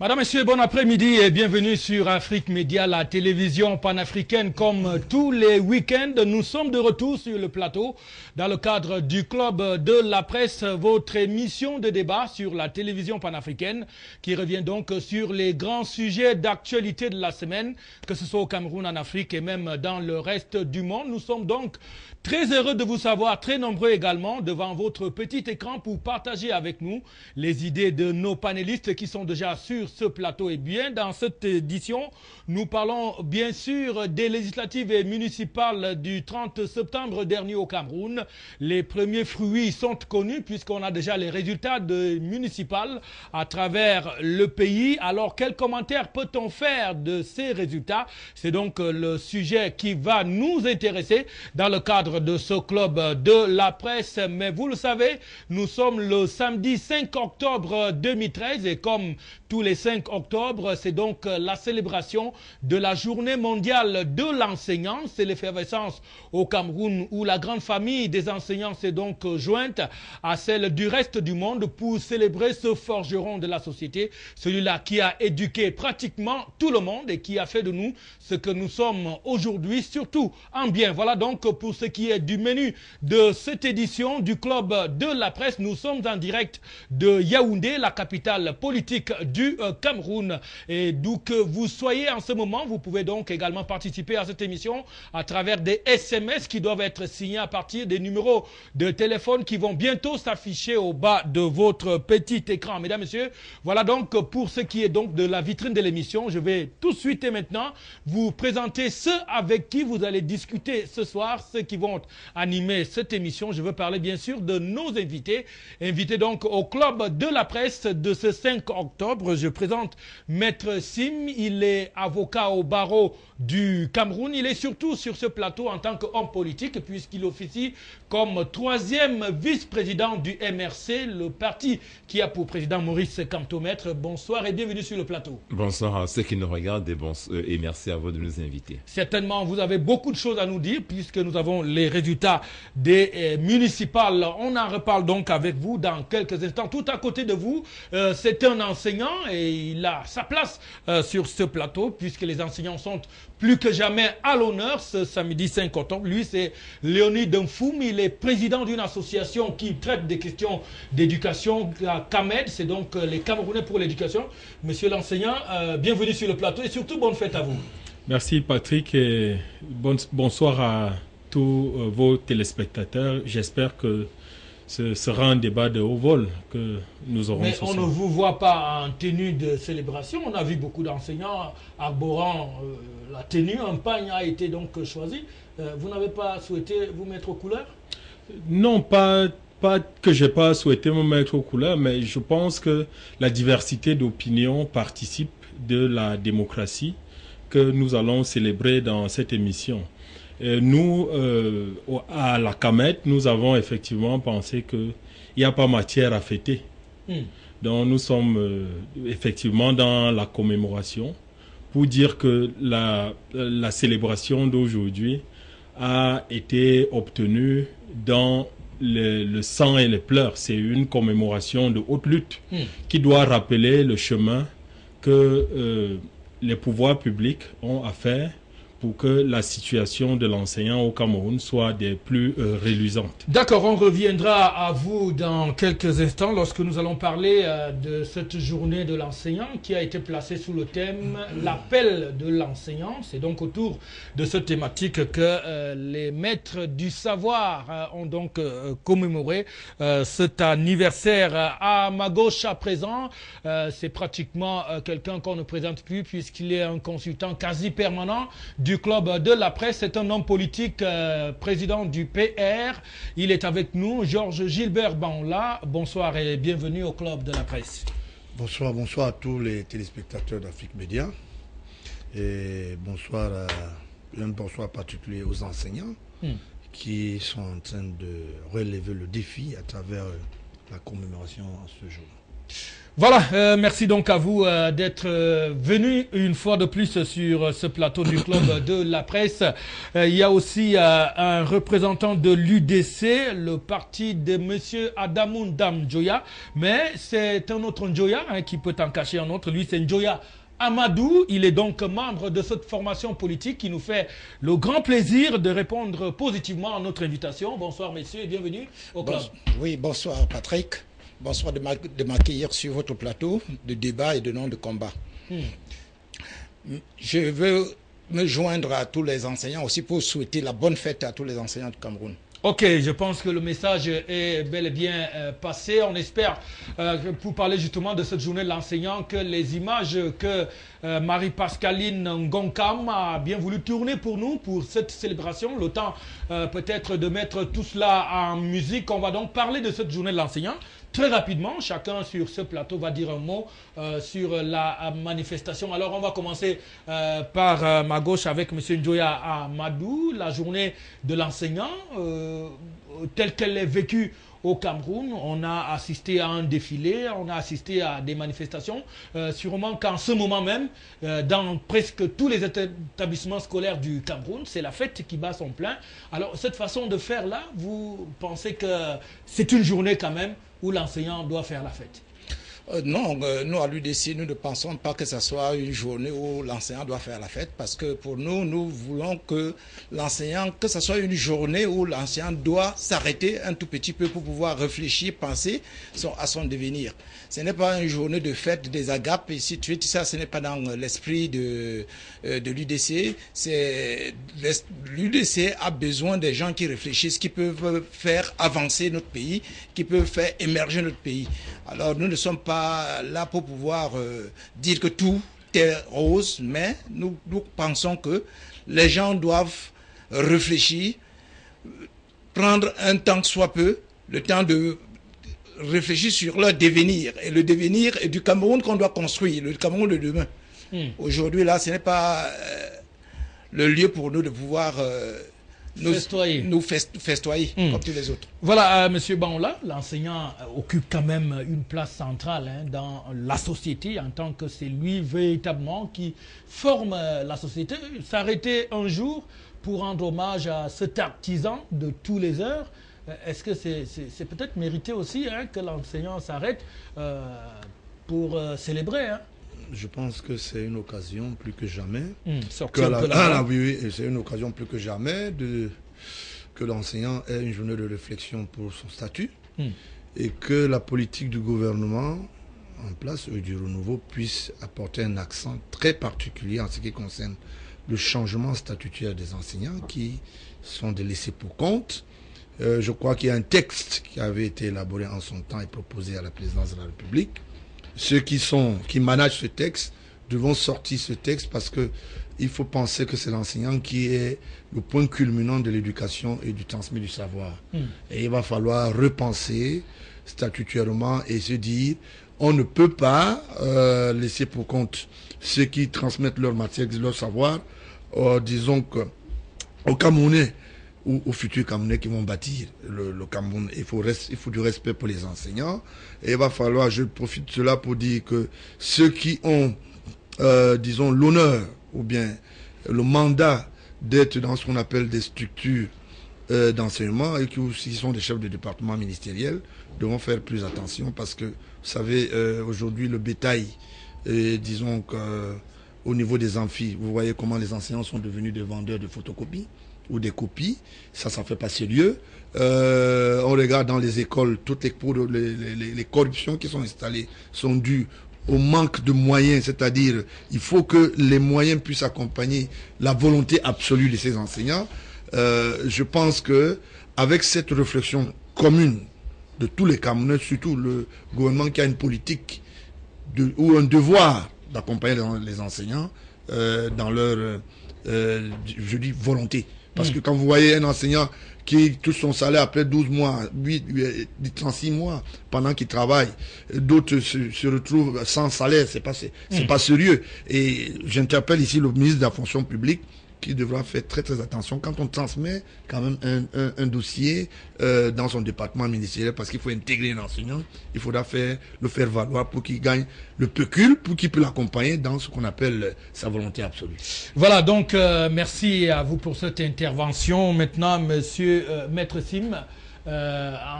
Madame, Messieurs, bon après-midi et bienvenue sur Afrique Média, la télévision panafricaine. Comme tous les week-ends, nous sommes de retour sur le plateau dans le cadre du Club de la Presse, votre émission de débat sur la télévision panafricaine qui revient donc sur les grands sujets d'actualité de la semaine, que ce soit au Cameroun, en Afrique et même dans le reste du monde. Nous sommes donc très heureux de vous savoir, très nombreux également, devant votre petit écran pour partager avec nous les idées de nos panélistes qui sont déjà sur ce plateau. Et bien, dans cette édition, nous parlons bien sûr des législatives et municipales du 30 septembre dernier au Cameroun. Les premiers fruits sont connus puisqu'on a déjà les résultats de municipales à travers le pays. Alors, quels commentaires peut-on faire de ces résultats? C'est donc le sujet qui va nous intéresser dans le cadre de ce club de la presse. Mais vous le savez, nous sommes le samedi 5 octobre 2013 et comme tous les 5 octobre, c'est donc la célébration de la journée mondiale de l'enseignant. C'est l'effervescence au Cameroun où la grande famille des enseignants s'est donc jointe à celle du reste du monde pour célébrer ce forgeron de la société, celui-là qui a éduqué pratiquement tout le monde et qui a fait de nous ce que nous sommes aujourd'hui, surtout en bien. Voilà donc pour ce qui est du menu de cette édition du Club de la Presse. Nous sommes en direct de Yaoundé, la capitale politique du Cameroun. Et d'où que vous soyez en ce moment, vous pouvez donc également participer à cette émission à travers des SMS qui doivent être signés à partir des numéros de téléphone qui vont bientôt s'afficher au bas de votre petit écran. Mesdames, Messieurs, voilà donc pour ce qui est donc de la vitrine de l'émission. Je vais tout de suite et maintenant vous présenter ceux avec qui vous allez discuter ce soir, ceux qui vont animer cette émission. Je veux parler bien sûr de nos invités. Invités donc au Club de la Presse de ce 5 octobre. Je présente Maître Sim. Il est avocat au barreau du Cameroun. Il est surtout sur ce plateau en tant qu'homme politique puisqu'il officie comme troisième vice-président du MRC, le parti qui a pour président Maurice Kamto. Maître, bonsoir et bienvenue sur le plateau. Bonsoir à ceux qui nous regardent et merci à vous de nous inviter. Certainement, vous avez beaucoup de choses à nous dire puisque nous avons les résultats des municipales. On en reparle donc avec vous dans quelques instants. Tout à côté de vous, c'est un enseignant et il a sa place sur ce plateau puisque les enseignants sont plus que jamais à l'honneur ce samedi 5 octobre. Lui, c'est Léonide Mfoum. Il est président d'une association qui traite des questions d'éducation, CAMED, c'est donc les Camerounais pour l'éducation. Monsieur l'enseignant, bienvenue sur le plateau et surtout bonne fête à vous. Merci Patrick et bonsoir à tous vos téléspectateurs. J'espère que ce sera un débat de haut vol que nous aurons. Mais on ne vous voit pas en tenue de célébration. On a vu beaucoup d'enseignants arborant la tenue. Un pagne a été donc choisi. Vous n'avez pas souhaité vous mettre aux couleurs? Non, pas que je n'ai pas souhaité me mettre aux couleurs, mais je pense que la diversité d'opinions participe de la démocratie que nous allons célébrer dans cette émission. Nous, à la CAMED, nous avons effectivement pensé qu'il n'y a pas matière à fêter. Donc nous sommes effectivement dans la commémoration pour dire que la célébration d'aujourd'hui a été obtenue dans le sang et les pleurs. C'est une commémoration de haute lutte qui doit rappeler le chemin que les pouvoirs publics ont à faire pour que la situation de l'enseignant au Cameroun soit des plus reluisantes. D'accord, on reviendra à vous dans quelques instants lorsque nous allons parler de cette journée de l'enseignant qui a été placée sous le thème « L'appel de l'enseignant ». C'est donc autour de cette thématique que les maîtres du savoir ont donc commémoré cet anniversaire. À ma gauche à présent, c'est pratiquement quelqu'un qu'on ne présente plus puisqu'il est un consultant quasi permanent du Club de la Presse. C'est un homme politique, président du PR. Il est avec nous, Georges Gilbert Banla. Bonsoir et bienvenue au Club de la Presse. Bonsoir, bonsoir à tous les téléspectateurs d'Afrique Média. Et bonsoir, un bonsoir particulier aux enseignants qui sont en train de relever le défi à travers la commémoration en ce jour. Voilà, merci donc à vous d'être venu une fois de plus sur ce plateau du club de la presse. Il y a aussi un représentant de l'UDC, le parti de monsieur Adamoun Dam Njoya, mais c'est un autre Njoya qui peut en cacher un autre. Lui, c'est Njoya Amadou. Il est donc membre de cette formation politique qui nous fait le grand plaisir de répondre positivement à notre invitation. Bonsoir messieurs et bienvenue au club. Oui, bonsoir Patrick. Bonsoir de m'accueillir sur votre plateau de débat et de nom de combat. Je veux me joindre à tous les enseignants aussi pour souhaiter la bonne fête à tous les enseignants du Cameroun. Ok, je pense que le message est bel et bien passé. On espère, pour parler justement de cette journée de l'enseignant, que les images que Marie-Pascaline Ngonkam a bien voulu tourner pour nous, pour cette célébration, le temps peut-être de mettre tout cela en musique. On va donc parler de cette journée de l'enseignant. Très rapidement, chacun sur ce plateau va dire un mot sur la manifestation. Alors, on va commencer par ma gauche avec M. Njoya Amadou. La journée de l'enseignant, telle qu'elle est vécue au Cameroun, on a assisté à un défilé, on a assisté à des manifestations. Sûrement qu'en ce moment même, dans presque tous les établissements scolaires du Cameroun, c'est la fête qui bat son plein. Alors, cette façon de faire là, vous pensez que c'est une journée quand même où l'enseignant doit faire la fête? Non, nous à l'UDC, nous ne pensons pas que ce soit une journée où l'enseignant doit faire la fête, parce que pour nous, nous voulons que l'enseignant, que ce soit une journée où l'enseignant doit s'arrêter un tout petit peu pour pouvoir réfléchir, penser à son devenir. Ce n'est pas une journée de fête des agapes, et si tu es ça, ce n'est pas dans l'esprit de l'UDC. L'UDC a besoin des gens qui réfléchissent, qui peuvent faire avancer notre pays, qui peuvent faire émerger notre pays. Alors nous ne sommes pas là pour pouvoir dire que tout est rose, mais nous pensons que les gens doivent réfléchir, prendre un temps soit peu, le temps de réfléchir sur leur devenir. Et le devenir est du Cameroun qu'on doit construire, le Cameroun de demain. Aujourd'hui, là, ce n'est pas le lieu pour nous de pouvoir nous festoyer comme tous les autres. Voilà, Monsieur Baoula, l'enseignant occupe quand même une place centrale dans la société, en tant que c'est lui véritablement qui forme la société. S'arrêter un jour pour rendre hommage à cet artisan de tous les heures, est-ce que c'est peut-être mérité aussi que l'enseignant s'arrête pour célébrer Je pense que c'est une occasion plus que jamais. Oui, c'est une occasion plus que jamais que l'enseignant ait une journée de réflexion pour son statut et que la politique du gouvernement en place du renouveau puisse apporter un accent très particulier en ce qui concerne le changement statutaire des enseignants qui sont des laissés pour compte. Je crois qu'il y a un texte qui avait été élaboré en son temps et proposé à la présidence de la République. Ceux qui managent ce texte devront sortir ce texte parce que il faut penser que c'est l'enseignant qui est le point culminant de l'éducation et du transmis du savoir. Et il va falloir repenser statutairement et se dire on ne peut pas laisser pour compte ceux qui transmettent leur matière, leur savoir, disons que aux Camerounais ou aux futurs Camerounais qui vont bâtir le Cameroun. Il faut du respect pour les enseignants. Et il va falloir, je profite de cela pour dire que ceux qui ont, disons, l'honneur ou bien le mandat d'être dans ce qu'on appelle des structures d'enseignement et qui aussi sont des chefs de département ministériels devront faire plus attention parce que, vous savez, aujourd'hui, le bétail, disons qu'au niveau des amphis, vous voyez comment les enseignants sont devenus des vendeurs de photocopies ou des copies, ça fait pas sérieux. On regarde dans les écoles, toutes les corruptions qui sont installées sont dues au manque de moyens, c'est-à-dire il faut que les moyens puissent accompagner la volonté absolue de ces enseignants. Je pense que avec cette réflexion commune de tous les Camerounais, surtout le gouvernement qui a une politique ou un devoir d'accompagner les enseignants dans leur, je dis, volonté. Parce que quand vous voyez un enseignant qui touche son salaire après 12 mois, 36 mois, pendant qu'il travaille, d'autres se retrouvent sans salaire, c'est pas sérieux. Et j'interpelle ici le ministre de la fonction publique qu'il devra faire très très attention quand on transmet quand même un dossier dans son département ministériel, parce qu'il faut intégrer un enseignant, il faudra le faire valoir pour qu'il gagne le pécule, pour qu'il puisse l'accompagner dans ce qu'on appelle sa volonté absolue. Voilà, donc merci à vous pour cette intervention. Maintenant, monsieur Maître Sim,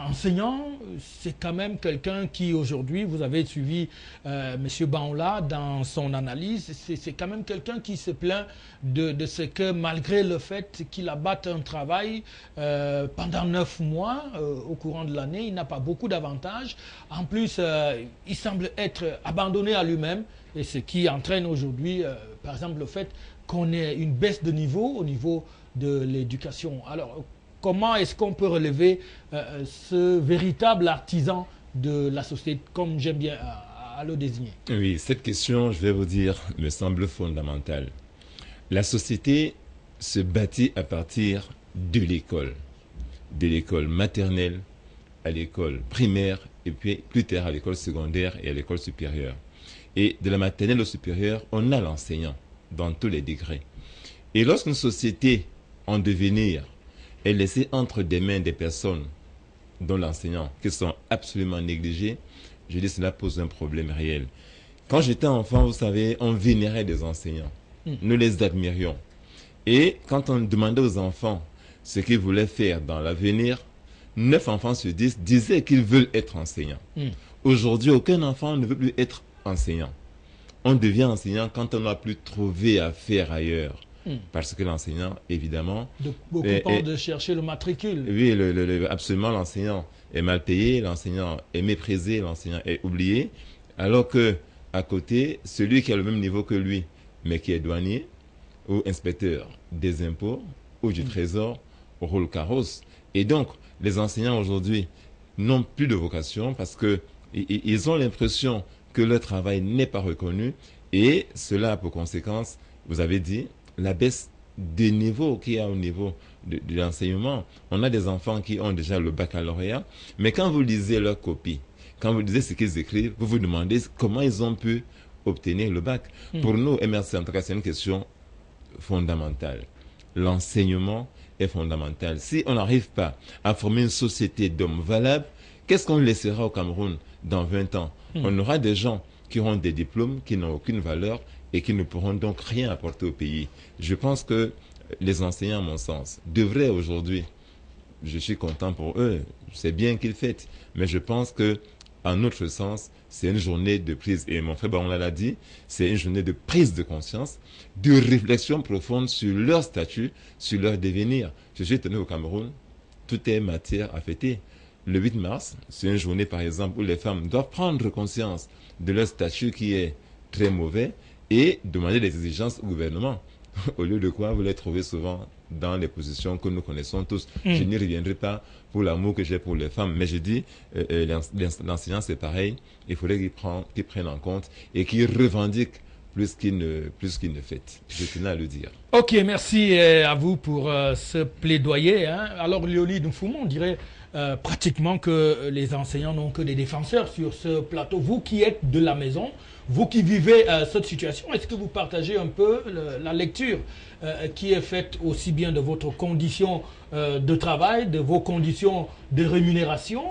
enseignant, c'est quand même quelqu'un qui aujourd'hui, vous avez suivi monsieur Baoula dans son analyse, c'est quand même quelqu'un qui se plaint de ce que malgré le fait qu'il abatte un travail pendant 9 mois au courant de l'année, il n'a pas beaucoup d'avantages. En plus, il semble être abandonné à lui-même, et ce qui entraîne aujourd'hui, par exemple, le fait qu'on ait une baisse de niveau au niveau de l'éducation. Alors, comment est-ce qu'on peut relever ce véritable artisan de la société, comme j'aime bien à le désigner? Oui, cette question, je vais vous dire, me semble fondamentale. La société se bâtit à partir de l'école maternelle à l'école primaire et puis plus tard à l'école secondaire et à l'école supérieure. Et de la maternelle au supérieur, on a l'enseignant dans tous les degrés. Et lorsqu'une société en devenir est laissée entre des mains des personnes dont l'enseignant, qui sont absolument négligés, je dis cela pose un problème réel. Quand j'étais enfant, vous savez, on vénérait des enseignants. Nous les admirions. Et quand on demandait aux enfants ce qu'ils voulaient faire dans l'avenir, 9 enfants sur 10 disaient qu'ils veulent être enseignants. Aujourd'hui, aucun enfant ne veut plus être enseignant. On devient enseignant quand on n'a plus trouvé à faire ailleurs. Parce que l'enseignant, évidemment... Beaucoup parlent de chercher le matricule. Oui, absolument, l'enseignant est mal payé, l'enseignant est méprisé, l'enseignant est oublié, alors que à côté, celui qui a le même niveau que lui, mais qui est douanier ou inspecteur des impôts ou du trésor, roule carrosse. Et donc, les enseignants aujourd'hui n'ont plus de vocation parce que ils ont l'impression que leur travail n'est pas reconnu, et cela a pour conséquence, vous avez dit, la baisse des niveaux qu'il y a au niveau de l'enseignement. On a des enfants qui ont déjà le baccalauréat, mais quand vous lisez leurs copies, quand vous lisez ce qu'ils écrivent, vous vous demandez comment ils ont pu obtenir le bac. Pour nous, MRC, en tout cas, c'est une question fondamentale. L'enseignement est fondamental. Si on n'arrive pas à former une société d'hommes valables, qu'est-ce qu'on laissera au Cameroun dans 20 ans? On aura des gens qui auront des diplômes qui n'ont aucune valeur et qui ne pourront donc rien apporter au pays. Je pense que les enseignants, à mon sens, devraient aujourd'hui, je suis content pour eux, c'est bien qu'ils fêtent, mais je pense que, en notre sens, c'est une journée de prise, et mon frère Baron l'a dit, c'est une journée de prise de conscience, de réflexion profonde sur leur statut, sur leur devenir. Je suis tenu au Cameroun, tout est matière à fêter. Le 8 mars, c'est une journée, par exemple, où les femmes doivent prendre conscience de leur statut qui est très mauvais et demander des exigences au gouvernement. Au lieu de quoi, vous les trouvez souvent dans les positions que nous connaissons tous. Je n'y reviendrai pas pour l'amour que j'ai pour les femmes, mais je dis, l'enseignant c'est pareil, il faudrait qu'il prenne en compte et qu'il revendique plus qu'il ne fait. Je tenais à le dire. Ok, merci à vous pour ce plaidoyer. Alors, Léonie Nfoumou, on dirait pratiquement que les enseignants n'ont que des défenseurs sur ce plateau. Vous qui êtes de la maison, vous qui vivez cette situation, est-ce que vous partagez un peu la lecture qui est faite aussi bien de votre condition de travail, de vos conditions de rémunération?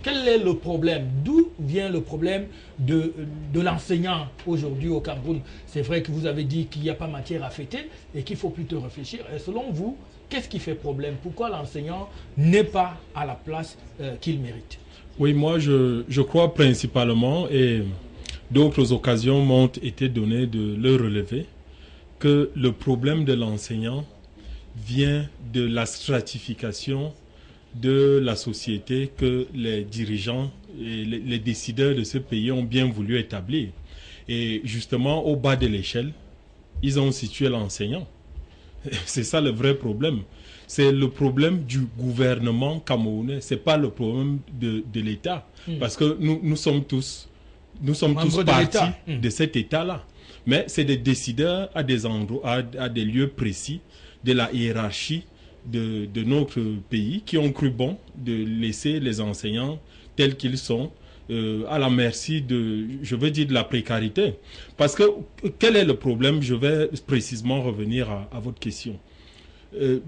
Quel est le problème? D'où vient le problème de l'enseignant aujourd'hui au Cameroun? C'est vrai que vous avez dit qu'il n'y a pas matière à fêter et qu'il faut plutôt réfléchir. Et selon vous, qu'est-ce qui fait problème? Pourquoi l'enseignant n'est pas à la place qu'il mérite? Oui, moi je crois principalement, et d'autres occasions m'ont été données de le relever, que le problème de l'enseignant vient de la stratification de la société que les dirigeants et les décideurs de ce pays ont bien voulu établir. Et justement, au bas de l'échelle, ils ont situé l'enseignant. C'est ça le vrai problème. C'est le problème du gouvernement camerounais. C'est pas le problème de l'État. Parce que nous sommes tous partis de cet État-là. Mais c'est des décideurs à des endroits, à des lieux précis de la hiérarchie de notre pays qui ont cru bon de laisser les enseignants tels qu'ils sont à la merci de, je veux dire, de la précarité. Parce que quel est le problème? Je vais précisément revenir à votre question.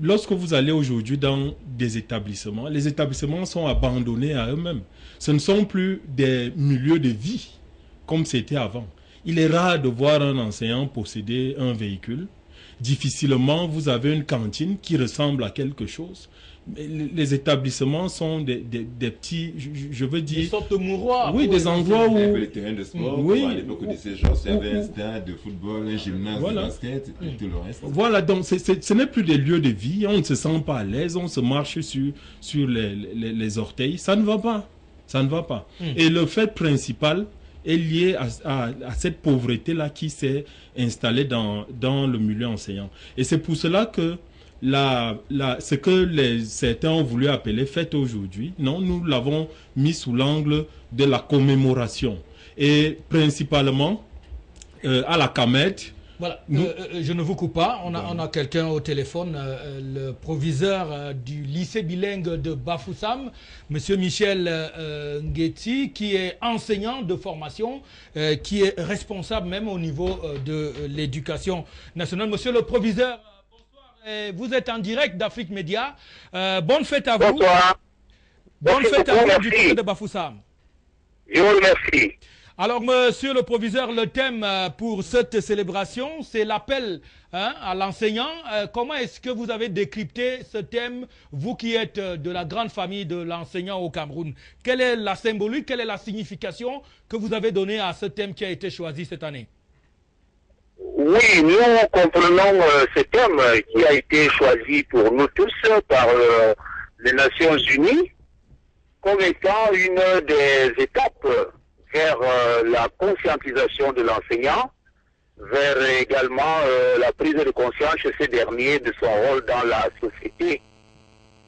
Lorsque vous allez aujourd'hui dans des établissements, les établissements sont abandonnés à eux-mêmes. Ce ne sont plus des milieux de vie comme c'était avant. Il est rare de voir un enseignant posséder un véhicule. Difficilement, vous avez une cantine qui ressemble à quelque chose. Les établissements sont des petits, je veux dire... Des sortes de mouroirs. Oui, des endroits où... Les terrains de sport, oui, à l'époque de ces jours, il y avait un stade de football, un gymnase de basket et tout le reste. Voilà, donc ce n'est plus des lieux de vie, on ne se sent pas à l'aise, on se marche sur les orteils, ça ne va pas. Ça ne va pas. Et le fait principal est lié à cette pauvreté-là qui s'est installée dans le milieu enseignant. Et c'est pour cela que ce que certains ont voulu appeler fête aujourd'hui, non, nous l'avons mis sous l'angle de la commémoration. Et principalement, à la CAMED. Voilà, je ne vous coupe pas, on a quelqu'un au téléphone, le proviseur du lycée bilingue de Bafoussam, monsieur Michel Ngueti, qui est enseignant de formation, qui est responsable même au niveau de l'éducation nationale. Monsieur le proviseur, vous êtes en direct d'Afrique Média. Bonne fête à vous. Bonsoir. Bonne fête à vous du côté de Bafoussam. Je vous remercie. Alors, monsieur le proviseur, le thème pour cette célébration, c'est l'appel à l'enseignant. Comment est-ce que vous avez décrypté ce thème, vous qui êtes de la grande famille de l'enseignant au Cameroun? Quelle est la symbolique, quelle est la signification que vous avez donnée à ce thème qui a été choisi cette année? Oui, nous comprenons ce thème qui a été choisi pour nous tous par les Nations Unies comme étant une des étapes vers la conscientisation de l'enseignant, vers également la prise de conscience chez ces derniers de son rôle dans la société.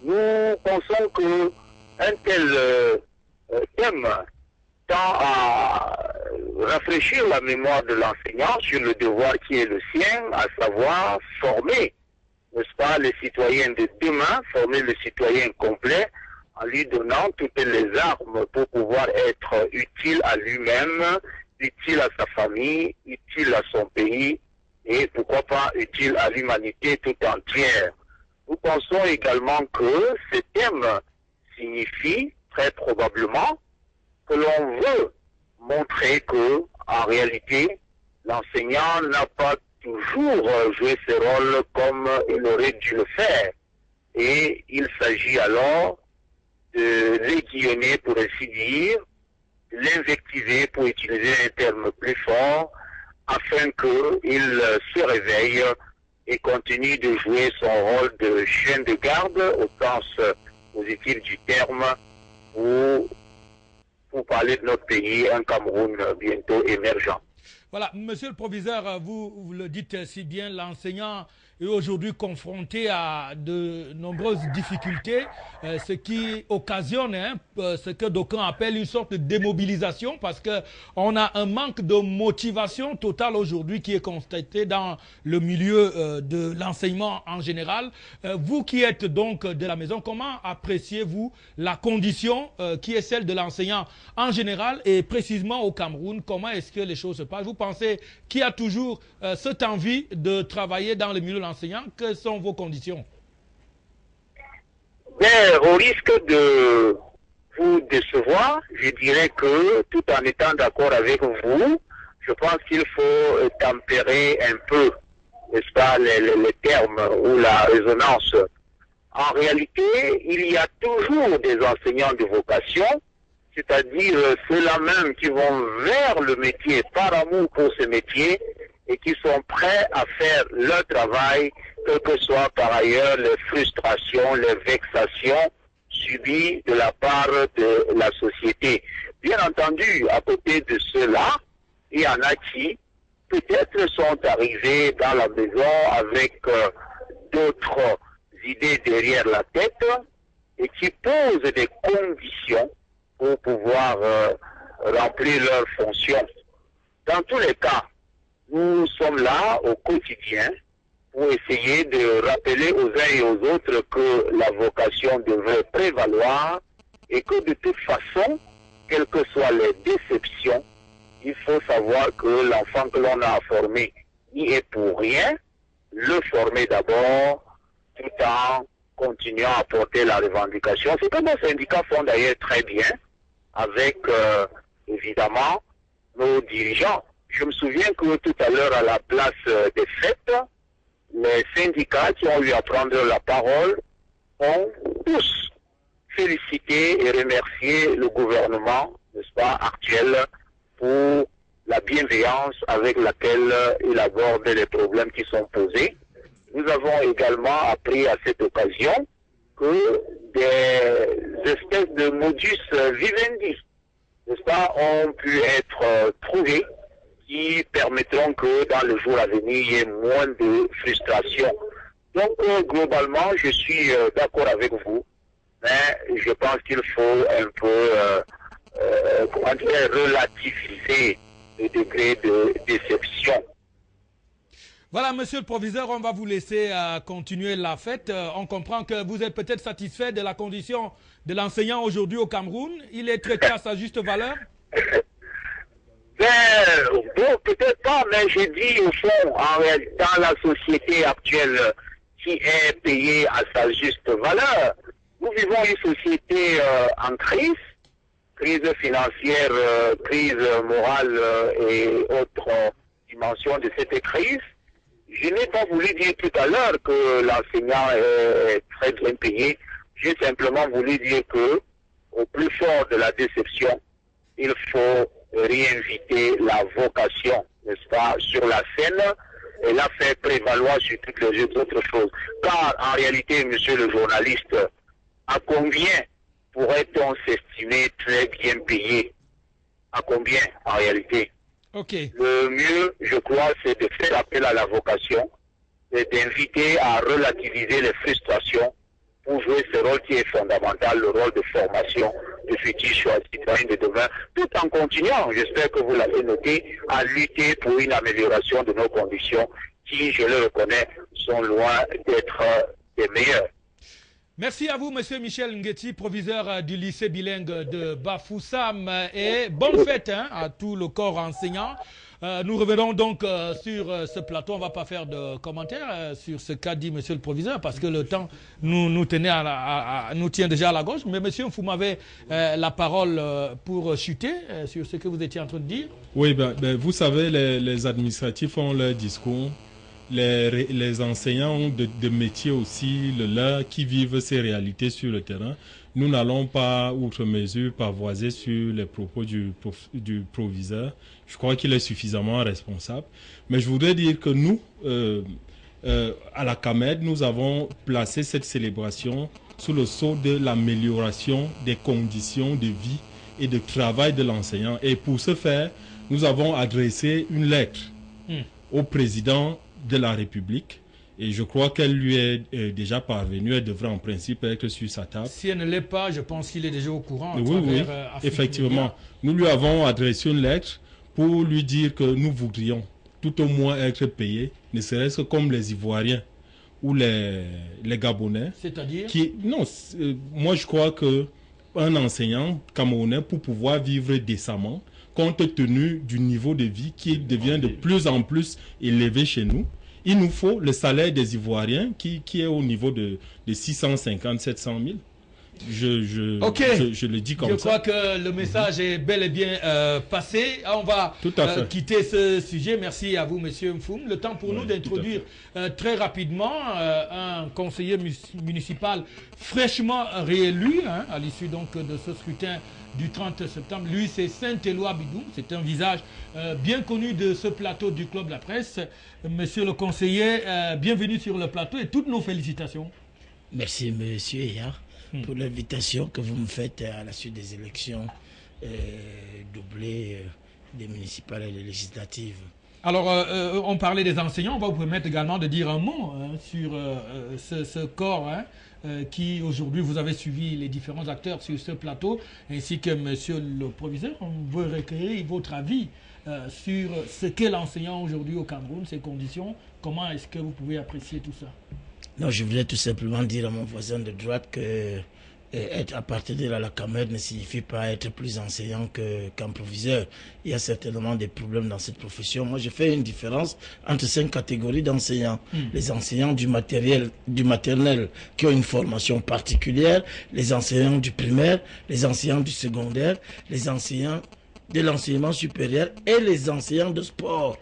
Nous pensons qu'un tel thème tend à rafraîchir la mémoire de l'enseignant sur le devoir qui est le sien, à savoir former, n'est-ce pas, les citoyens de demain, former le citoyen complet, en lui donnant toutes les armes pour pouvoir être utile à lui-même, utile à sa famille, utile à son pays et pourquoi pas utile à l'humanité tout entière. Nous pensons également que ce thème signifie très probablement que l'on veut montrer que, en réalité, l'enseignant n'a pas toujours joué ses rôles comme il aurait dû le faire. Et il s'agit alors de l'aiguillonner, pour ainsi dire, l'invectiver, pour utiliser un terme plus fort, afin qu'il se réveille et continue de jouer son rôle de chien de garde, au sens positif du terme, pour parler de notre pays, un Cameroun bientôt émergent. Voilà, monsieur le proviseur, vous le dites si bien, l'enseignant est aujourd'hui confronté à de nombreuses difficultés, ce qui occasionne ce que d'aucuns appellent une sorte de démobilisation, parce qu'on a un manque de motivation totale aujourd'hui qui est constaté dans le milieu de l'enseignement en général. Vous qui êtes donc de la maison, comment appréciez-vous la condition qui est celle de l'enseignant en général et précisément au Cameroun? Comment est-ce que les choses se passent? Vous pensez qu'il y a toujours cette envie de travailler dans le milieu de l'enseignant? Quelles sont vos conditions? Bien, au risque de vous décevoir, je dirais que tout en étant d'accord avec vous, je pense qu'il faut tempérer un peu, n'est-ce pas, les termes ou la résonance. En réalité, il y a toujours des enseignants de vocation, c'est-à-dire ceux-là même qui vont vers le métier par amour pour ce métier et qui sont prêts à faire leur travail, quelles que soient par ailleurs les frustrations, les vexations subies de la part de la société. Bien entendu, à côté de ceux-là, il y en a qui peut-être sont arrivés dans la maison avec d'autres idées derrière la tête et qui posent des conditions pour pouvoir remplir leurs fonctions. Dans tous les cas, nous sommes là au quotidien pour essayer de rappeler aux uns et aux autres que la vocation devrait prévaloir et que de toute façon, quelles que soient les déceptions, il faut savoir que l'enfant que l'on a formé n'y est pour rien. Le former d'abord, tout en continuant à porter la revendication. C'est que nos syndicats font d'ailleurs très bien avec, évidemment, nos dirigeants. Je me souviens que tout à l'heure, à la place des fêtes, les syndicats qui ont eu à prendre la parole ont tous félicité et remercié le gouvernement, n'est-ce pas, actuel, pour la bienveillance avec laquelle il aborde les problèmes qui sont posés. Nous avons également appris à cette occasion que des espèces de modus vivendi, n'est-ce pas, ont pu être trouvés qui permettront que dans le jour à venir, il y ait moins de frustration. Donc, globalement, je suis d'accord avec vous, mais je pense qu'il faut un peu comment dire, relativiser le degré de déception. Voilà, monsieur le proviseur, on va vous laisser continuer la fête. On comprend que vous êtes peut-être satisfait de la condition de l'enseignant aujourd'hui au Cameroun. Il est traité à sa juste valeur? Bon, peut-être pas, mais je dis au fond, dans la société actuelle qui est payée à sa juste valeur, nous vivons une société en crise financière, crise morale et autres dimensions de cette crise. Je n'ai pas voulu dire tout à l'heure que l'enseignant est très bien payé. J'ai simplement voulu dire que, au plus fort de la déception, il faut réinviter la vocation, n'est-ce pas, sur la scène et la faire prévaloir sur toutes les autres choses. Car, en réalité, monsieur le journaliste, à combien pourrait-on s'estimer très bien payé? À combien, en réalité? Okay. Le mieux, je crois, c'est de faire appel à la vocation et d'inviter à relativiser les frustrations pour jouer ce rôle qui est fondamental, le rôle de formation de futurs choix citoyens de demain, tout en continuant, j'espère que vous l'avez noté, à lutter pour une amélioration de nos conditions qui, je le reconnais, sont loin d'être des meilleures. Merci à vous, monsieur Michel Ngueti, proviseur du lycée bilingue de Bafoussam, et bonne fête à tout le corps enseignant. Nous revenons donc sur ce plateau. On ne va pas faire de commentaires sur ce qu'a dit monsieur le proviseur parce que le temps nous tient déjà à la gauche. Mais monsieur, vous m'avez la parole pour chuter sur ce que vous étiez en train de dire. Oui, vous savez, les administratifs ont leur discours. Les enseignants ont de métiers aussi, le leur, qui vivent ces réalités sur le terrain. Nous n'allons pas, outre mesure, pavoiser sur les propos du proviseur. Je crois qu'il est suffisamment responsable. Mais je voudrais dire que nous, à la CAMED, nous avons placé cette célébration sous le sceau de l'amélioration des conditions de vie et de travail de l'enseignant. Et pour ce faire, nous avons adressé une lettre au président de la République. Et je crois qu'elle lui est déjà parvenue. Elle devrait en principe être sur sa table. Si elle ne l'est pas, je pense qu'il est déjà au courant. Oui, effectivement. Nous lui avons adressé une lettre pour lui dire que nous voudrions tout au moins être payés, ne serait-ce que comme les Ivoiriens ou les Gabonais. C'est-à-dire Non, moi je crois qu'un enseignant camerounais, pour pouvoir vivre décemment, compte tenu du niveau de vie qui devient de plus en plus élevé chez nous, il nous faut le salaire des Ivoiriens qui est au niveau de 650, 700 000. Je le dis comme ça. Je crois que le message est bel et bien passé. On va quitter ce sujet. Merci à vous, monsieur Mfoum. Le temps pour nous d'introduire très rapidement un conseiller municipal fraîchement réélu à l'issue donc de ce scrutin du 30 septembre. Lui, c'est Saint-Éloi Bidou. C'est un visage bien connu de ce plateau du Club de la Presse. Monsieur le conseiller, bienvenue sur le plateau et toutes nos félicitations. Merci, monsieur Eyard, pour l'invitation que vous me faites à la suite des élections doublées des municipales et des législatives. Alors, on parlait des enseignants. On va vous permettre également de dire un mot sur ce corps qui, aujourd'hui, vous avez suivi les différents acteurs sur ce plateau, ainsi que monsieur le proviseur. On veut recueillir votre avis sur ce qu'est l'enseignant aujourd'hui au Cameroun, ses conditions. Comment est-ce que vous pouvez apprécier tout ça? Non, je voulais tout simplement dire à mon voisin de droite que être appartenir à la CAMED ne signifie pas être plus enseignant qu'un proviseur. Il y a certainement des problèmes dans cette profession. Moi, je fais une différence entre 5 catégories d'enseignants. Les enseignants du maternel qui ont une formation particulière, les enseignants du primaire, les enseignants du secondaire, les enseignants de l'enseignement supérieur et les enseignants de sport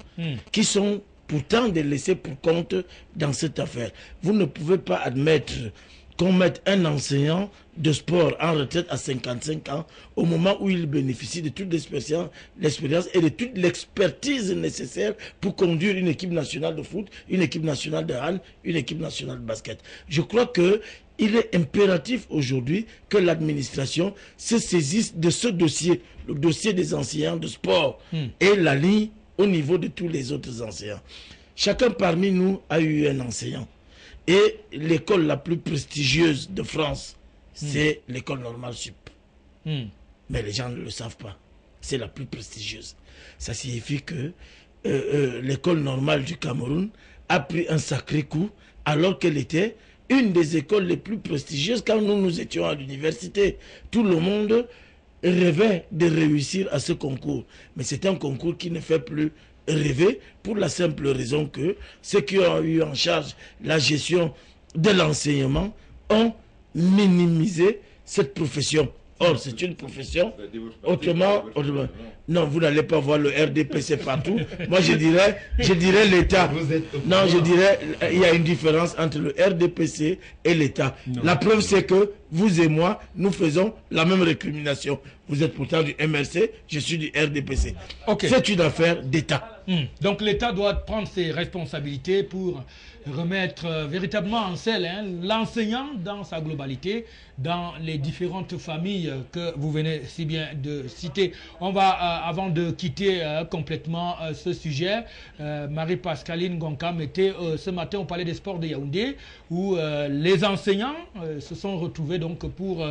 qui sont pourtant des laissés pour compte dans cette affaire. Vous ne pouvez pas admettre qu'on mette un enseignant de sport en retraite à 55 ans au moment où il bénéficie de toute l'expérience et de toute l'expertise nécessaire pour conduire une équipe nationale de foot, une équipe nationale de hand, une équipe nationale de basket. Je crois que il est impératif aujourd'hui que l'administration se saisisse de ce dossier, le dossier des enseignants de sport et la ligne au niveau de tous les autres enseignants. Chacun parmi nous a eu un enseignant. Et l'école la plus prestigieuse de France, c'est l'école normale sup. Mais les gens ne le savent pas. C'est la plus prestigieuse. Ça signifie que l'école normale du Cameroun a pris un sacré coup alors qu'elle était une des écoles les plus prestigieuses quand nous étions à l'université. Tout le monde rêvait de réussir à ce concours. Mais c'est un concours qui ne fait plus rêver pour la simple raison que ceux qui ont eu en charge la gestion de l'enseignement ont minimisé cette profession. Or, c'est une profession. Autrement, non, vous n'allez pas voir le RDPC partout. Moi, je dirais l'État. Non, je dirais, il y a une différence entre le RDPC et l'État. La preuve, c'est que vous et moi, nous faisons la même récrimination. Vous êtes pourtant du MRC, je suis du RDPC. Okay. C'est une affaire d'État. Donc l'État doit prendre ses responsabilités pour remettre véritablement en selle l'enseignant dans sa globalité, dans les différentes familles que vous venez si bien de citer. On va, avant de quitter complètement ce sujet, Marie-Pascaline Gonkam était ce matin au Palais des Sports de Yaoundé, où les enseignants se sont retrouvés donc pour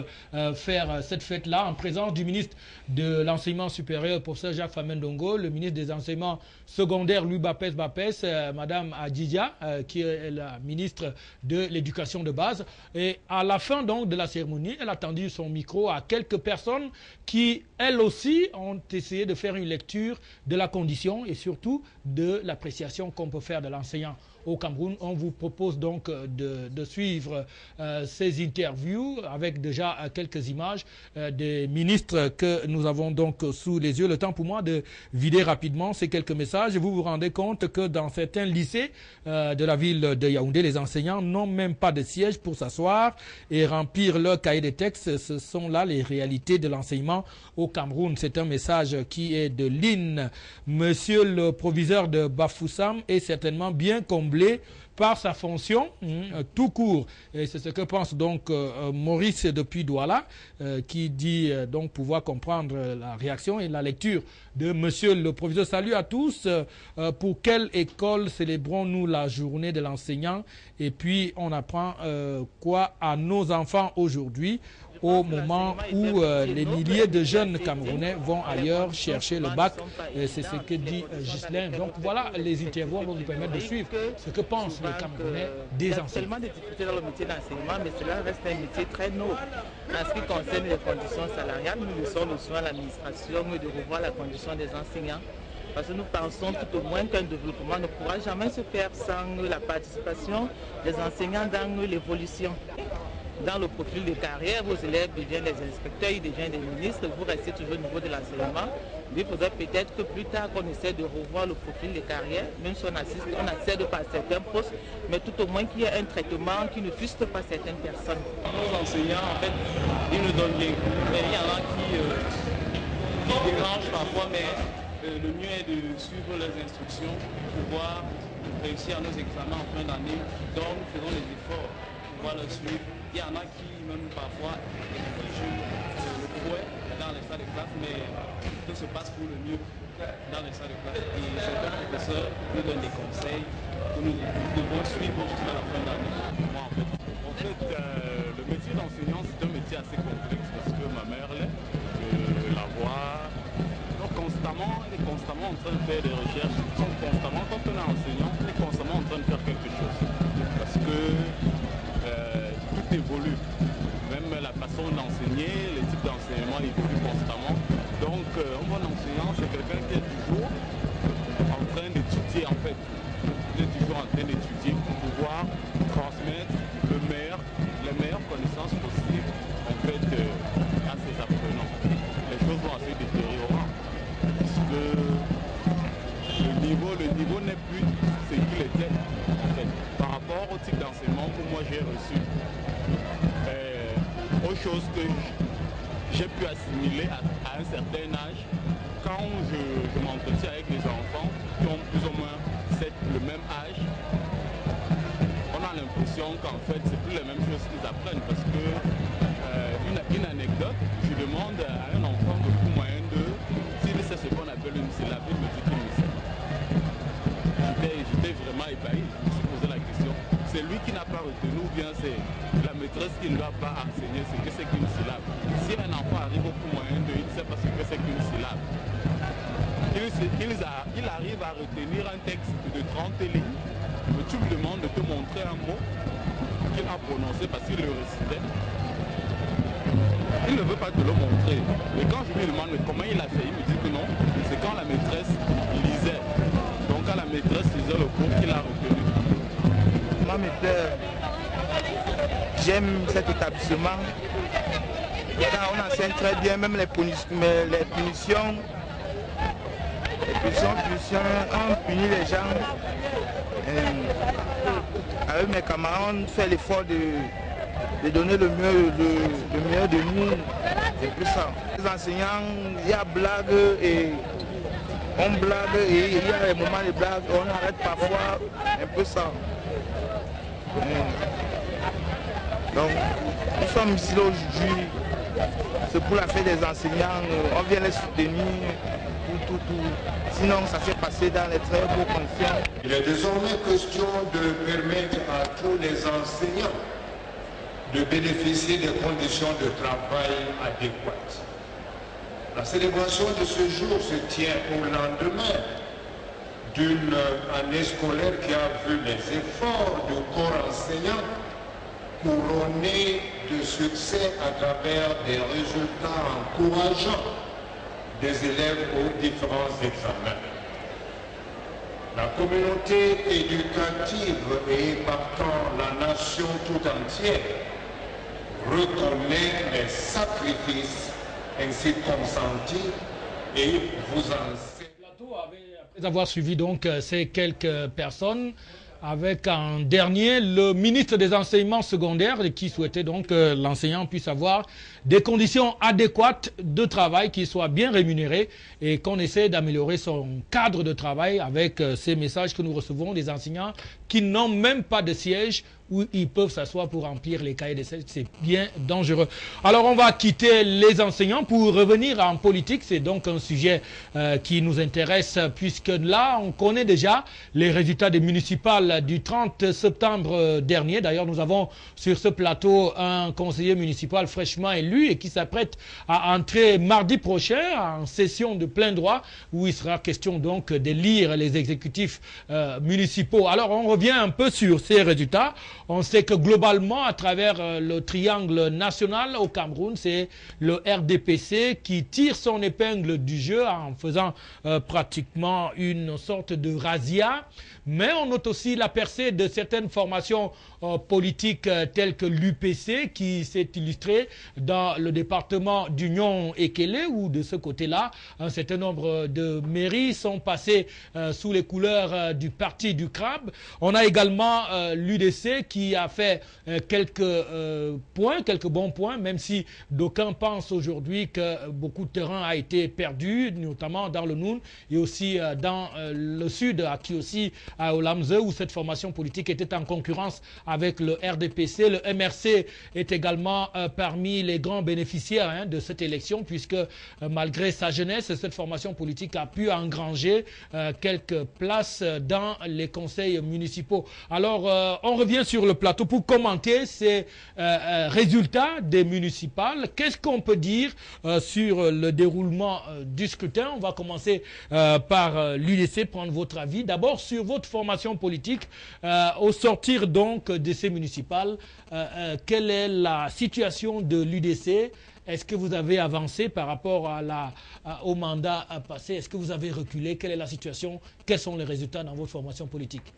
faire cette fête-là en présence du ministre de l'Enseignement supérieur, professeur Jacques Famendongo, le ministre des Enseignements secondaires, Louis Bapes, Madame Adjidia, qui est la ministre de l'Éducation de base. Et à la fin donc de la cérémonie, elle a tendu son micro à quelques personnes qui, elles aussi, ont essayé de faire une lecture de la condition et surtout de l'appréciation qu'on peut faire de l'enseignant au Cameroun. On vous propose donc de suivre ces interviews avec déjà quelques images des ministres que nous avons donc sous les yeux. Le temps pour moi de vider rapidement ces quelques messages. Vous vous rendez compte que dans certains lycées de la ville de Yaoundé, les enseignants n'ont même pas de siège pour s'asseoir et remplir leur cahier de texte. Ce sont là les réalités de l'enseignement au Cameroun. C'est un message qui est de l'IN. Monsieur le proviseur de Bafoussam est certainement bien comblé par sa fonction tout court. Et c'est ce que pense donc Maurice depuis Douala, qui dit donc pouvoir comprendre la réaction et la lecture de monsieur le proviseur. Salut à tous. Pour quelle école célébrons-nous la journée de l'enseignant? Et puis on apprend quoi à nos enfants aujourd'hui, au moment où les milliers de jeunes Camerounais vont ailleurs chercher le bac. C'est ce que dit Ghislain. Donc voilà, les interviews vont vous permettre de suivre ce que pensent les Camerounais des enseignants. Il y a tellement de difficultés dans le métier d'enseignement, mais cela reste un métier très noble. En ce qui concerne les conditions salariales, nous laissons le soin à l'administration de revoir la condition des enseignants. Parce que nous pensons tout au moins qu'un développement ne pourra jamais se faire sans la participation des enseignants dans l'évolution. Dans le profil de carrière, vos élèves deviennent des inspecteurs, ils deviennent des ministres, vous restez toujours au niveau de l'enseignement. Il faudrait peut-être que plus tard qu'on essaie de revoir le profil de carrière, même si on accède pas à certains postes, mais tout au moins qu'il y ait un traitement qui ne fruste pas certaines personnes. Nos enseignants, en fait, ils nous donnent bien. Mais il y en a qui dérangent parfois, mais le mieux est de suivre leurs instructions pour pouvoir réussir à nos examens en fin d'année. Donc nous faisons les efforts pour pouvoir le suivre. Il y en a qui, même parfois, exigent le fouet dans les salles de classe, mais tout se passe pour le mieux dans les salles de classe. Et certains professeurs nous donnent des conseils que nous devons suivre jusqu'à la fin d'année. Moi, en fait, le métier d'enseignant, c'est un métier assez complexe parce que ma mère l'est, la voix. Donc, elle est constamment en train de faire des recherches. Quand on est enseignant, on est constamment en train de faire quelque chose. Parce que tout évolue. Même la façon d'enseigner, les types d'enseignement évoluent constamment. Donc un bon enseignant, c'est quelqu'un qui est toujours en train d'étudier en fait. Il est toujours en train d'étudier pour pouvoir transmettre les meilleures connaissances possibles en fait à ses apprenants. Les choses vont assez détériorer puisque le niveau n'est plus ce qu'il était en fait. Par rapport au type d'enseignement que moi j'ai reçu, autre chose que j'ai pu assimiler à un certain âge, quand je m'entretiens avec des enfants qui ont plus ou moins le même âge, on a l'impression qu'en fait c'est plus les mêmes choses qu'ils apprennent parce que une anecdote, je demande à un enfant de plus moyen s'il sait ce qu'on appelle une syllabe, il me dit qu'il me sait. J'étais vraiment ébahi, je me suis posé la question, c'est lui qui n'a pas retenu ou bien c'est la maîtresse qui ne lui a pas enseigné ce que c'est qu'une syllabe. Si un enfant arrive au plus moyen il ne sait pas ce que c'est qu'une syllabe. Il arrive à retenir un texte de 30 lignes, mais tu me demandes de te montrer un mot qu'il a prononcé parce qu'il le récitait. Il ne veut pas te le montrer. Et quand je lui demande comment il a fait, il me dit que non, c'est quand la maîtresse lisait. Donc quand la maîtresse lisait le cours qu'il a retenu. Moi, me plaît. J'aime cet établissement. Car on enseigne très bien, même les punitions. On punit les gens. Avec mes camarades, on fait l'effort de donner le mieux de nous. C'est plus ça. Les enseignants, il y a blague et on blague et il y a des moments de blague, on arrête parfois un peu ça. Donc, nous sommes ici aujourd'hui, c'est pour la fête des enseignants, on vient les soutenir pour tout. Sinon, ça s'est passé dans les très beaux conditions. Il est désormais question de permettre à tous les enseignants de bénéficier des conditions de travail adéquates. La célébration de ce jour se tient au lendemain d'une année scolaire qui a vu les efforts du corps enseignant couronnés de succès à travers des résultats encourageants des élèves aux différents examens. La communauté éducative et partant la nation tout entière reconnaît les sacrifices ainsi consentis et vous enseigne. Après avoir suivi donc ces quelques personnes, avec en dernier le ministre des enseignements secondaires qui souhaitait donc que l'enseignant puisse avoir des conditions adéquates de travail, qu'il soit bien rémunéré et qu'on essaie d'améliorer son cadre de travail avec ces messages que nous recevons des enseignants qui n'ont même pas de siège où ils peuvent s'asseoir pour remplir les cahiers d'essai. C'est bien dangereux. Alors on va quitter les enseignants pour revenir en politique. C'est donc un sujet qui nous intéresse puisque là on connaît déjà les résultats des municipales du 30 septembre dernier. D'ailleurs nous avons sur ce plateau un conseiller municipal fraîchement élu et qui s'apprête à entrer mardi prochain en session de plein droit où il sera question donc d'élire les exécutifs municipaux. Alors on revient un peu sur ces résultats. On sait que globalement, à travers le triangle national au Cameroun, c'est le RDPC qui tire son épingle du jeu en faisant pratiquement une sorte de razzia. Mais on note aussi la percée de certaines formations politiques telles que l'UPC qui s'est illustrée dans le département d'Union Ekele où de ce côté-là, un certain nombre de mairies sont passées sous les couleurs du parti du crabe. On a également l'UDC qui a fait quelques bons points, même si d'aucuns pensent aujourd'hui que beaucoup de terrain a été perdu, notamment dans le Noun et aussi dans le sud, à Kiossi, à Olamze, où cette formation politique était en concurrence avec le RDPC. Le MRC est également parmi les grands bénéficiaires de cette élection, puisque malgré sa jeunesse, cette formation politique a pu engranger quelques places dans les conseils municipaux. Alors, on revient sur le plateau pour commenter ces résultats des municipales. Qu'est-ce qu'on peut dire sur le déroulement du scrutin? On va commencer par l'UDC, prendre votre avis. D'abord, sur votre formation politique, politique. Au sortir donc de ces municipales, quelle est la situation de l'UDC? Est-ce que vous avez avancé par rapport au mandat passé? Est-ce que vous avez reculé? Quelle est la situation? Quels sont les résultats dans votre formation politique?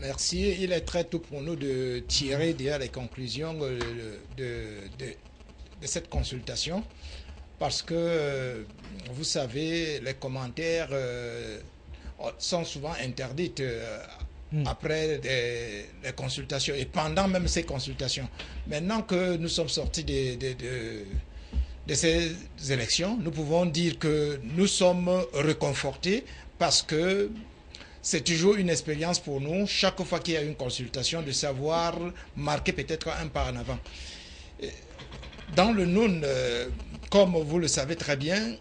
Merci. Il est très tôt pour nous de tirer déjà les conclusions de cette consultation parce que, vous savez, les commentaires sont souvent interdits après les consultations et pendant même ces consultations. Maintenant que nous sommes sortis de ces élections, nous pouvons dire que nous sommes réconfortés parce que c'est toujours une expérience pour nous, chaque fois qu'il y a une consultation, de savoir marquer peut-être un pas en avant. Dans le Noun, comme vous le savez très bien,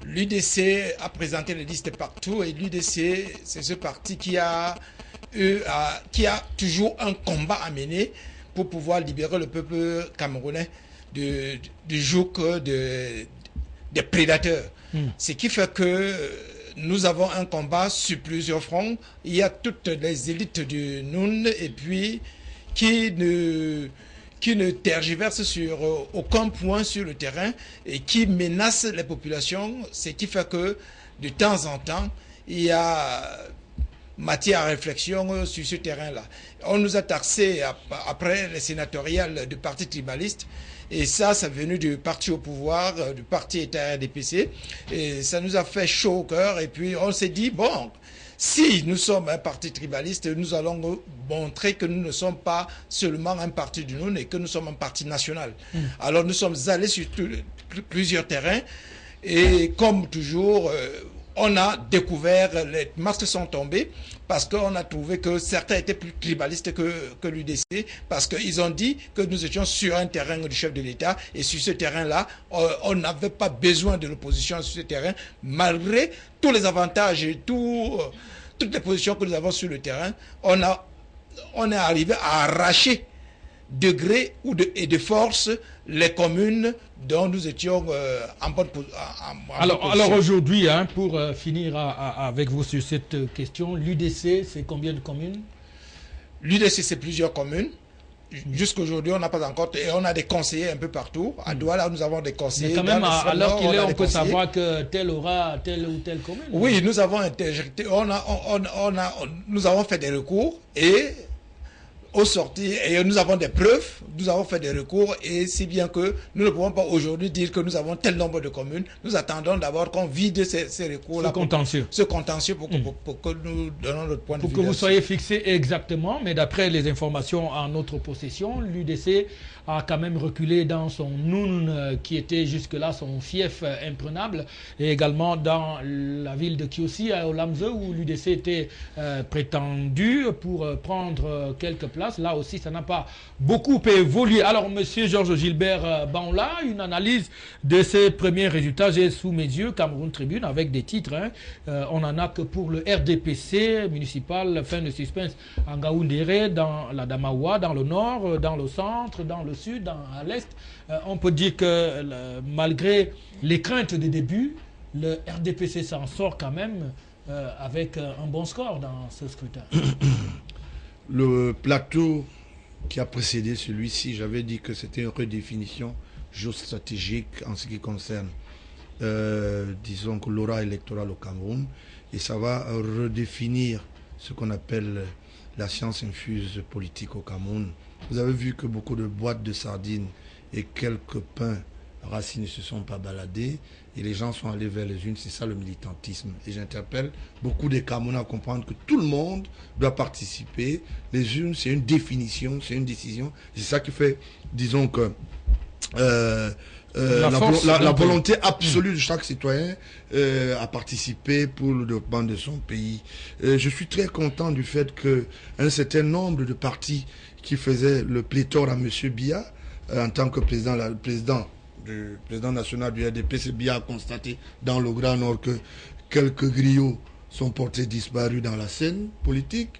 l'UDC a présenté les listes partout et l'UDC, c'est ce parti qui a toujours un combat à mener pour pouvoir libérer le peuple camerounais du joug des prédateurs. Ce qui fait que nous avons un combat sur plusieurs fronts. Il y a toutes les élites du Noun et puis qui ne tergiversent sur aucun point sur le terrain et qui menacent les populations, ce qui fait que de temps en temps, il y a matière à réflexion sur ce terrain-là. On nous a taxé après les sénatoriales de partis tribalistes et ça, c'est venu du parti au pouvoir, du parti État RDPC et ça nous a fait chaud au cœur et puis on s'est dit, bon, si nous sommes un parti tribaliste, nous allons montrer que nous ne sommes pas seulement un parti du Noun et que nous sommes un parti national. Alors nous sommes allés sur plusieurs terrains et comme toujours, on a découvert, les masques sont tombés parce qu'on a trouvé que certains étaient plus tribalistes que l'UDC parce qu'ils ont dit que nous étions sur un terrain du chef de l'État et sur ce terrain-là, on n'avait pas besoin de l'opposition sur ce terrain malgré tous les avantages et toutes les positions que nous avons sur le terrain. On est arrivé à arracher de gré et de force les communes dont nous étions en bonne position. Alors aujourd'hui, pour finir avec vous sur cette question, l'UDC, c'est combien de communes? L'UDC, c'est plusieurs communes. Jusqu'aujourd'hui, on n'a pas encore... Et on a des conseillers un peu partout. À Douala, nous avons des conseillers. Mais quand même, alors qu'il est, on peut savoir que tel aura telle ou telle commune. Oui, nous avons nous avons fait des recours et au sortir, et nous avons des preuves, nous avons fait des recours et si bien que nous ne pouvons pas aujourd'hui dire que nous avons tel nombre de communes. Nous attendons d'abord qu'on vide ces recours-là. Ce contentieux pour que nous donnons notre point de vue. Pour que vous soyez fixé exactement, mais d'après les informations en notre possession, l'UDC a quand même reculé dans son Noun qui était jusque-là son fief imprenable et également dans la ville de Kiossi à Olamze où l'UDC était prétendu pour prendre quelques places. Là aussi, ça n'a pas beaucoup évolué. Alors, monsieur Georges Gilbert Banla, une analyse de ces premiers résultats, j'ai sous mes yeux Cameroun Tribune avec des titres. On n'en a que pour le RDPC municipal, fin de suspense en Gaoundéré, dans la Damawa, dans le nord, dans le centre, dans le sud, à l'est. On peut dire que malgré les craintes des débuts, le RDPC s'en sort quand même avec un bon score dans ce scrutin. Le plateau qui a précédé celui-ci, j'avais dit que c'était une redéfinition géostratégique en ce qui concerne, disons que l'aura électorale au Cameroun, et ça va redéfinir ce qu'on appelle la science infuse politique au Cameroun. Vous avez vu que beaucoup de boîtes de sardines et quelques pains racines ne se sont pas baladés et les gens sont allés vers les urnes. C'est ça le militantisme. Et j'interpelle beaucoup des Camerounais à comprendre que tout le monde doit participer. Les urnes, c'est une définition, c'est une décision. C'est ça qui fait, disons que la volonté absolue de chaque citoyen à participer pour le développement de son pays. Je suis très content du fait qu'un certain nombre de partis qui faisaient le pléthore à M. Biya en tant que président national du RDPC, Biya a constaté dans le Grand Nord que quelques griots sont portés disparus dans la scène politique.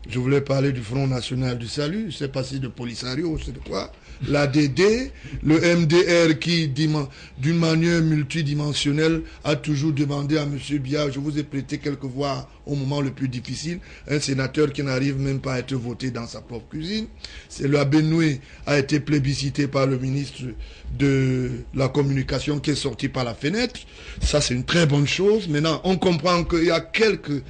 Je voulais parler du Front National du Salut, je ne sais pas si de Polisario, c'est de quoi. L'ADD, le MDR qui, d'une manière multidimensionnelle, a toujours demandé à M. Biya, je vous ai prêté quelques voix au moment le plus difficile, un sénateur qui n'arrive même pas à être voté dans sa propre cuisine. C'est le Benoué a été plébiscité par le ministre de la Communication qui est sorti par la fenêtre. Ça, c'est une très bonne chose. Maintenant, on comprend qu'il y a quelques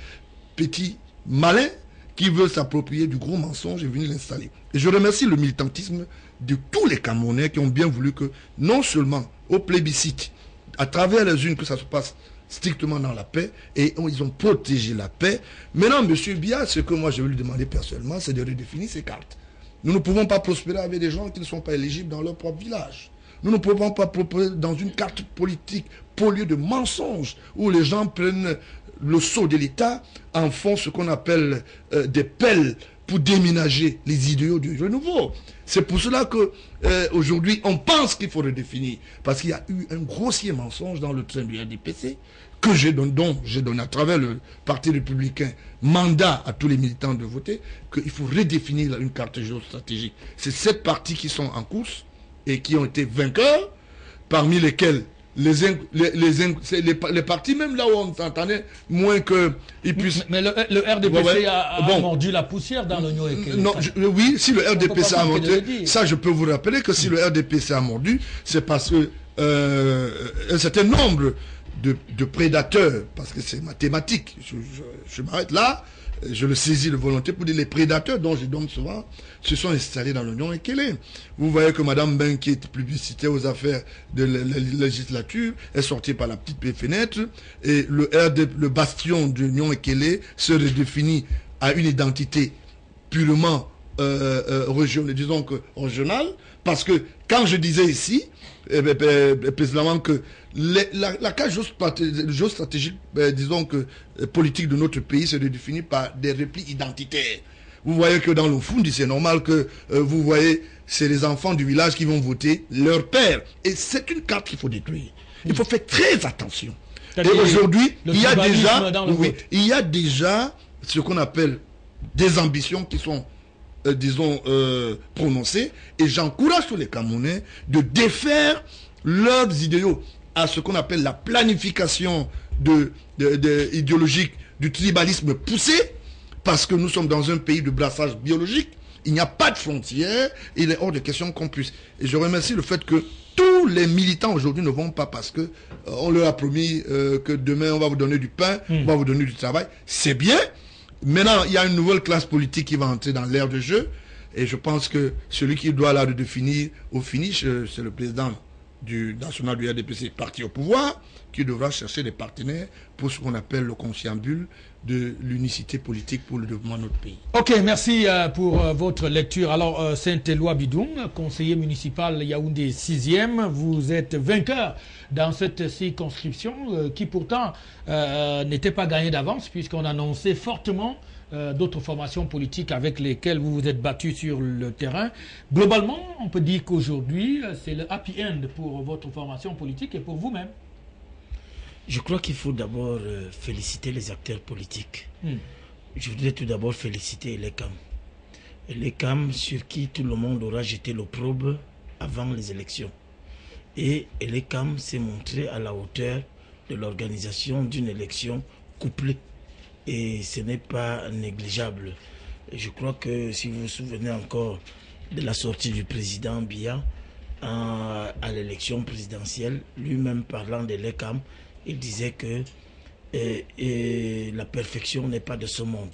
petits malins qui veulent s'approprier du gros mensonge et venir l'installer. Et je remercie le militantisme de tous les Camerounais qui ont bien voulu que, non seulement au plébiscite, à travers les unes, que ça se passe strictement dans la paix, et ils ont protégé la paix. Maintenant, M. Biya, ce que moi je veux lui demander personnellement, c'est de redéfinir ses cartes. Nous ne pouvons pas prospérer avec des gens qui ne sont pas éligibles dans leur propre village. Nous ne pouvons pas prospérer dans une carte politique polluée de mensonges, où les gens prennent le sceau de l'État, en font ce qu'on appelle des pelles pour déménager les idéaux du renouveau. C'est pour cela que aujourd'hui on pense qu'il faut redéfinir, parce qu'il y a eu un grossier mensonge dans le train du RDPC dont j'ai donné à travers le Parti républicain mandat à tous les militants de voter, qu'il faut redéfinir une carte géostratégique. C'est 7 partis qui sont en course et qui ont été vainqueurs, parmi lesquels les partis, même là où on s'entendait, moins qu'ils puissent... Mais le RDPC a mordu la poussière dans l'Union. Non, oui, si le RDPC a mordu, ça je peux vous rappeler que si le RDPC a mordu, c'est parce que un certain nombre de prédateurs, parce que c'est mathématique, je m'arrête là, je le saisis de volonté pour dire les prédateurs dont je donne souvent se sont installés dans l'Union Ekele. Vous voyez que Mme Ben, qui est publicité aux affaires de la législature, est sortie par la petite fenêtre, et le bastion de l'Union Ekele se redéfinit à une identité purement régionale, disons que régionale, parce que quand je disais ici, précisément que la carte géostratégique, disons que politique de notre pays se définit par des replis identitaires. Vous voyez que dans le fond, c'est normal que vous voyez, c'est les enfants du village qui vont voter leur père. Et c'est une carte qu'il faut détruire. Il faut faire très attention. Et aujourd'hui, il y a déjà ce qu'on appelle des ambitions qui sont prononcées, et j'encourage tous les Camerounais de défaire leurs idéaux à ce qu'on appelle la planification idéologique du tribalisme poussé, parce que nous sommes dans un pays de brassage biologique, il n'y a pas de frontières, il est hors de question qu'on puisse. Et je remercie le fait que tous les militants aujourd'hui ne vont pas parce que on leur a promis que demain on va vous donner du pain, on va vous donner du travail. C'est bien. Maintenant, il y a une nouvelle classe politique qui va entrer dans l'ère de jeu, et je pense que celui qui doit là de définir au finish, c'est le président national du RDPC, parti au pouvoir, qui devra chercher des partenaires pour ce qu'on appelle le conciliabule de l'unicité politique pour le développement de notre pays. Ok, merci pour votre lecture. Alors, Saint-Éloi Bidoum, conseiller municipal Yaoundé 6e, vous êtes vainqueur dans cette circonscription qui pourtant n'était pas gagnée d'avance, puisqu'on annonçait fortement d'autres formations politiques avec lesquelles vous vous êtes battu sur le terrain. Globalement, on peut dire qu'aujourd'hui, c'est le happy end pour votre formation politique et pour vous-même. Je crois qu'il faut d'abord féliciter les acteurs politiques. Je voudrais tout d'abord féliciter l'ECAM. L'ECAM sur qui tout le monde aura jeté l'opprobre avant les élections. Et l'ECAM s'est montré à la hauteur de l'organisation d'une élection couplée. Et ce n'est pas négligeable. Je crois que si vous vous souvenez encore de la sortie du président Biya à l'élection présidentielle, lui-même parlant de l'ECAM, il disait que la perfection n'est pas de ce monde.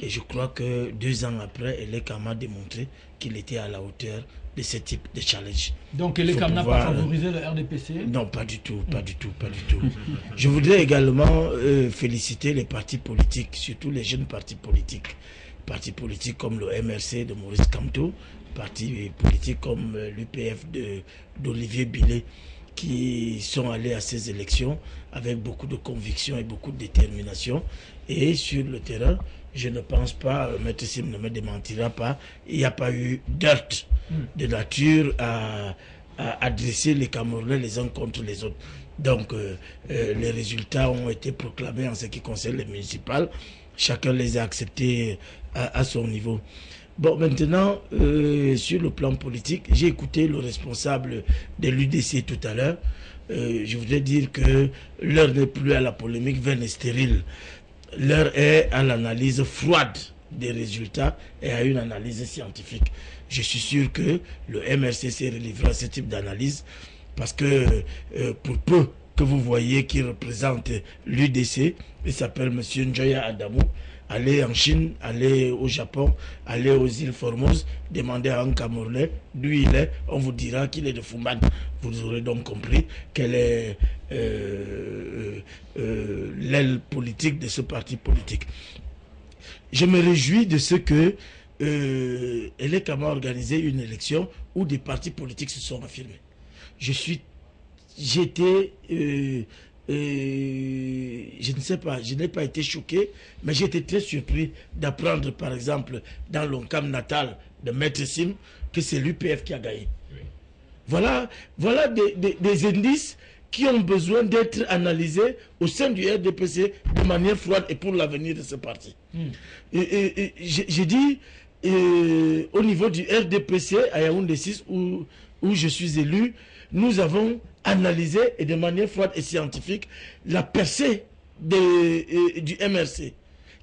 Et je crois que 2 ans après, l'ECAM a démontré qu'il était à la hauteur de ce type de challenge. Donc l'ECAM n'a pas favorisé le RDPC? Non, pas du tout, pas du tout, pas du tout. Je voudrais également féliciter les partis politiques, surtout les jeunes partis politiques. Partis politiques comme le MRC de Maurice Kamto, partis politiques comme l'UPF d'Olivier Billet, qui sont allés à ces élections avec beaucoup de conviction et beaucoup de détermination. Et sur le terrain, je ne pense pas, Maître Sim ne me démentira pas, il n'y a pas eu d'heurts de nature à adresser les Camerounais les uns contre les autres. Donc, les résultats ont été proclamés en ce qui concerne les municipales. Chacun les a acceptés à son niveau. Bon, maintenant, sur le plan politique, j'ai écouté le responsable de l'UDC tout à l'heure. Je voudrais dire que l'heure n'est plus à la polémique vaine et stérile. L'heure est à l'analyse froide des résultats et à une analyse scientifique. Je suis sûr que le MRCC relèvera ce type d'analyse parce que pour peu que vous voyez qui représente l'UDC, il s'appelle M. Njoya Adamou, allez en Chine, allez au Japon, allez aux îles Formose, demandez à un Camerounais d'où il est, on vous dira qu'il est de Fumban. Vous aurez donc compris quelle est l'aile politique de ce parti politique. Je me réjouis de ce que Eleka a organisé une élection où des partis politiques se sont affirmés. J'étais, je ne sais pas, je n'ai pas été choqué, mais j'étais très surpris d'apprendre, par exemple, dans l'ONCAM natal de Maître Sim, que c'est l'UPF qui a gagné. Oui. Voilà des indices qui ont besoin d'être analysés au sein du RDPC de manière froide et pour l'avenir de ce parti. J'ai dit, au niveau du RDPC, à Yaoundé 6, où je suis élu, nous avons analysé et de manière froide et scientifique la percée du MRC,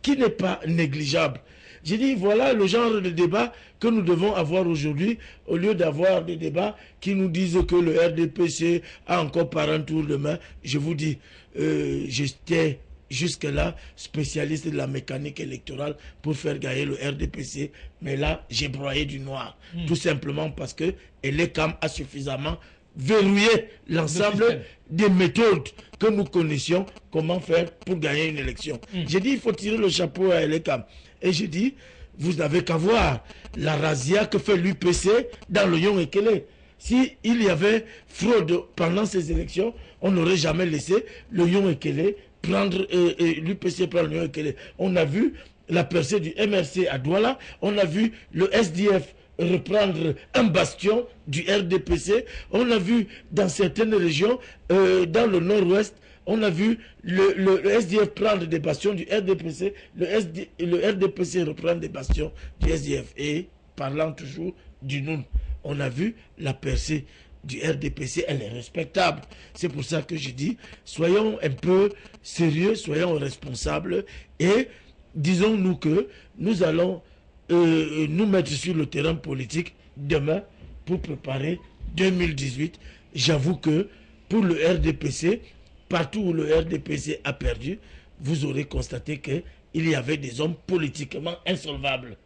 qui n'est pas négligeable. J'ai dit, voilà le genre de débat que nous devons avoir aujourd'hui, au lieu d'avoir des débats qui nous disent que le RDPC a encore par un tour de main. Je vous dis, j'étais jusque-là spécialiste de la mécanique électorale pour faire gagner le RDPC, mais là, j'ai broyé du noir. Tout simplement parce que Elekam a suffisamment verrouillé l'ensemble des méthodes que nous connaissions, comment faire pour gagner une élection. J'ai dit, il faut tirer le chapeau à Elekam. Et j'ai dit, vous n'avez qu'à voir la razzia que fait l'UPC dans le Yon Ekele. S'il y avait fraude pendant ces élections, on n'aurait jamais laissé le Yon Ekele prendre l'UPC prendre le Yon Ekele. On a vu la percée du MRC à Douala, on a vu le SDF reprendre un bastion du RDPC, on a vu dans certaines régions, dans le nord-ouest, on a vu le SDF prendre des bastions du RDPC, le RDPC reprendre des bastions du SDF. Et parlant toujours du NUN, on a vu la percée du RDPC, elle est respectable. C'est pour ça que je dis, soyons un peu sérieux, soyons responsables et disons-nous que nous allons nous mettre sur le terrain politique demain pour préparer 2018. J'avoue que pour le RDPC, partout où le RDPC a perdu, vous aurez constaté qu'il y avait des hommes politiquement insolvables.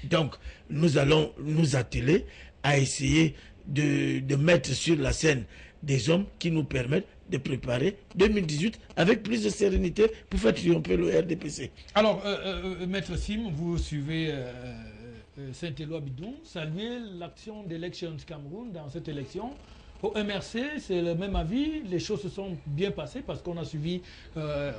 Donc, nous allons nous atteler à essayer de mettre sur la scène des hommes qui nous permettent de préparer 2018 avec plus de sérénité pour faire triompher le RDPC. Alors, Maître Sim, vous suivez Saint-Éloi Bidon, saluez l'action d'Elections Cameroun dans cette élection. Au MRC, c'est le même avis, les choses se sont bien passées parce qu'on a suivi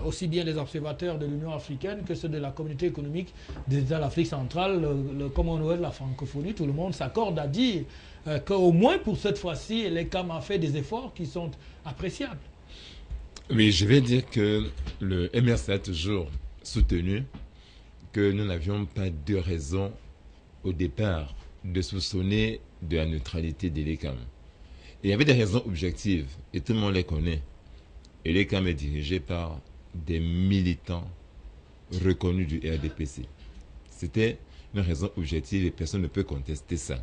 aussi bien les observateurs de l'Union africaine que ceux de la communauté économique des États de l'Afrique centrale, le Commonwealth, la francophonie, tout le monde s'accorde à dire qu'au moins pour cette fois-ci, Elekam a fait des efforts qui sont appréciables. Mais je vais dire que le MRC a toujours soutenu que nous n'avions pas de raison au départ de soupçonner de la neutralité d'Elekam. Et il y avait des raisons objectives, et tout le monde les connaît. Elekam est dirigé par des militants reconnus du RDPC. C'était une raison objective et personne ne peut contester ça.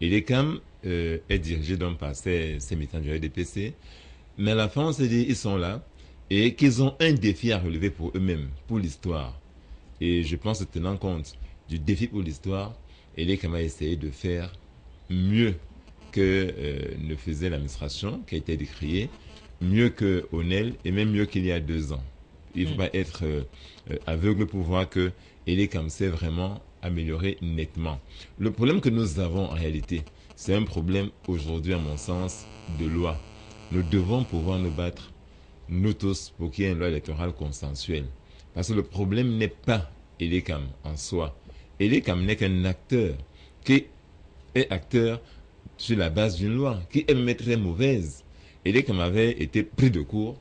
Elekam est dirigé donc par ces militants du RDPC, mais à la fin on s'est dit ils sont là et qu'ils ont un défi à relever pour eux-mêmes, pour l'histoire. Et je pense que tenant compte du défi pour l'histoire, Elekam a essayé de faire mieux que ne faisait l'administration qui a été décriée, mieux que Onel et même mieux qu'il y a 2 ans. Il ne faut pas être aveugle pour voir que Elekam s'est vraiment amélioré nettement. Le problème que nous avons en réalité, c'est un problème aujourd'hui à mon sens de loi. Nous devons pouvoir nous battre, nous tous, pour qu'il y ait une loi électorale consensuelle. Parce que le problème n'est pas Elekam en soi. Elekam n'est qu'un acteur qui est acteur sur la base d'une loi, qui est même très mauvaise. Elie avait été pris de court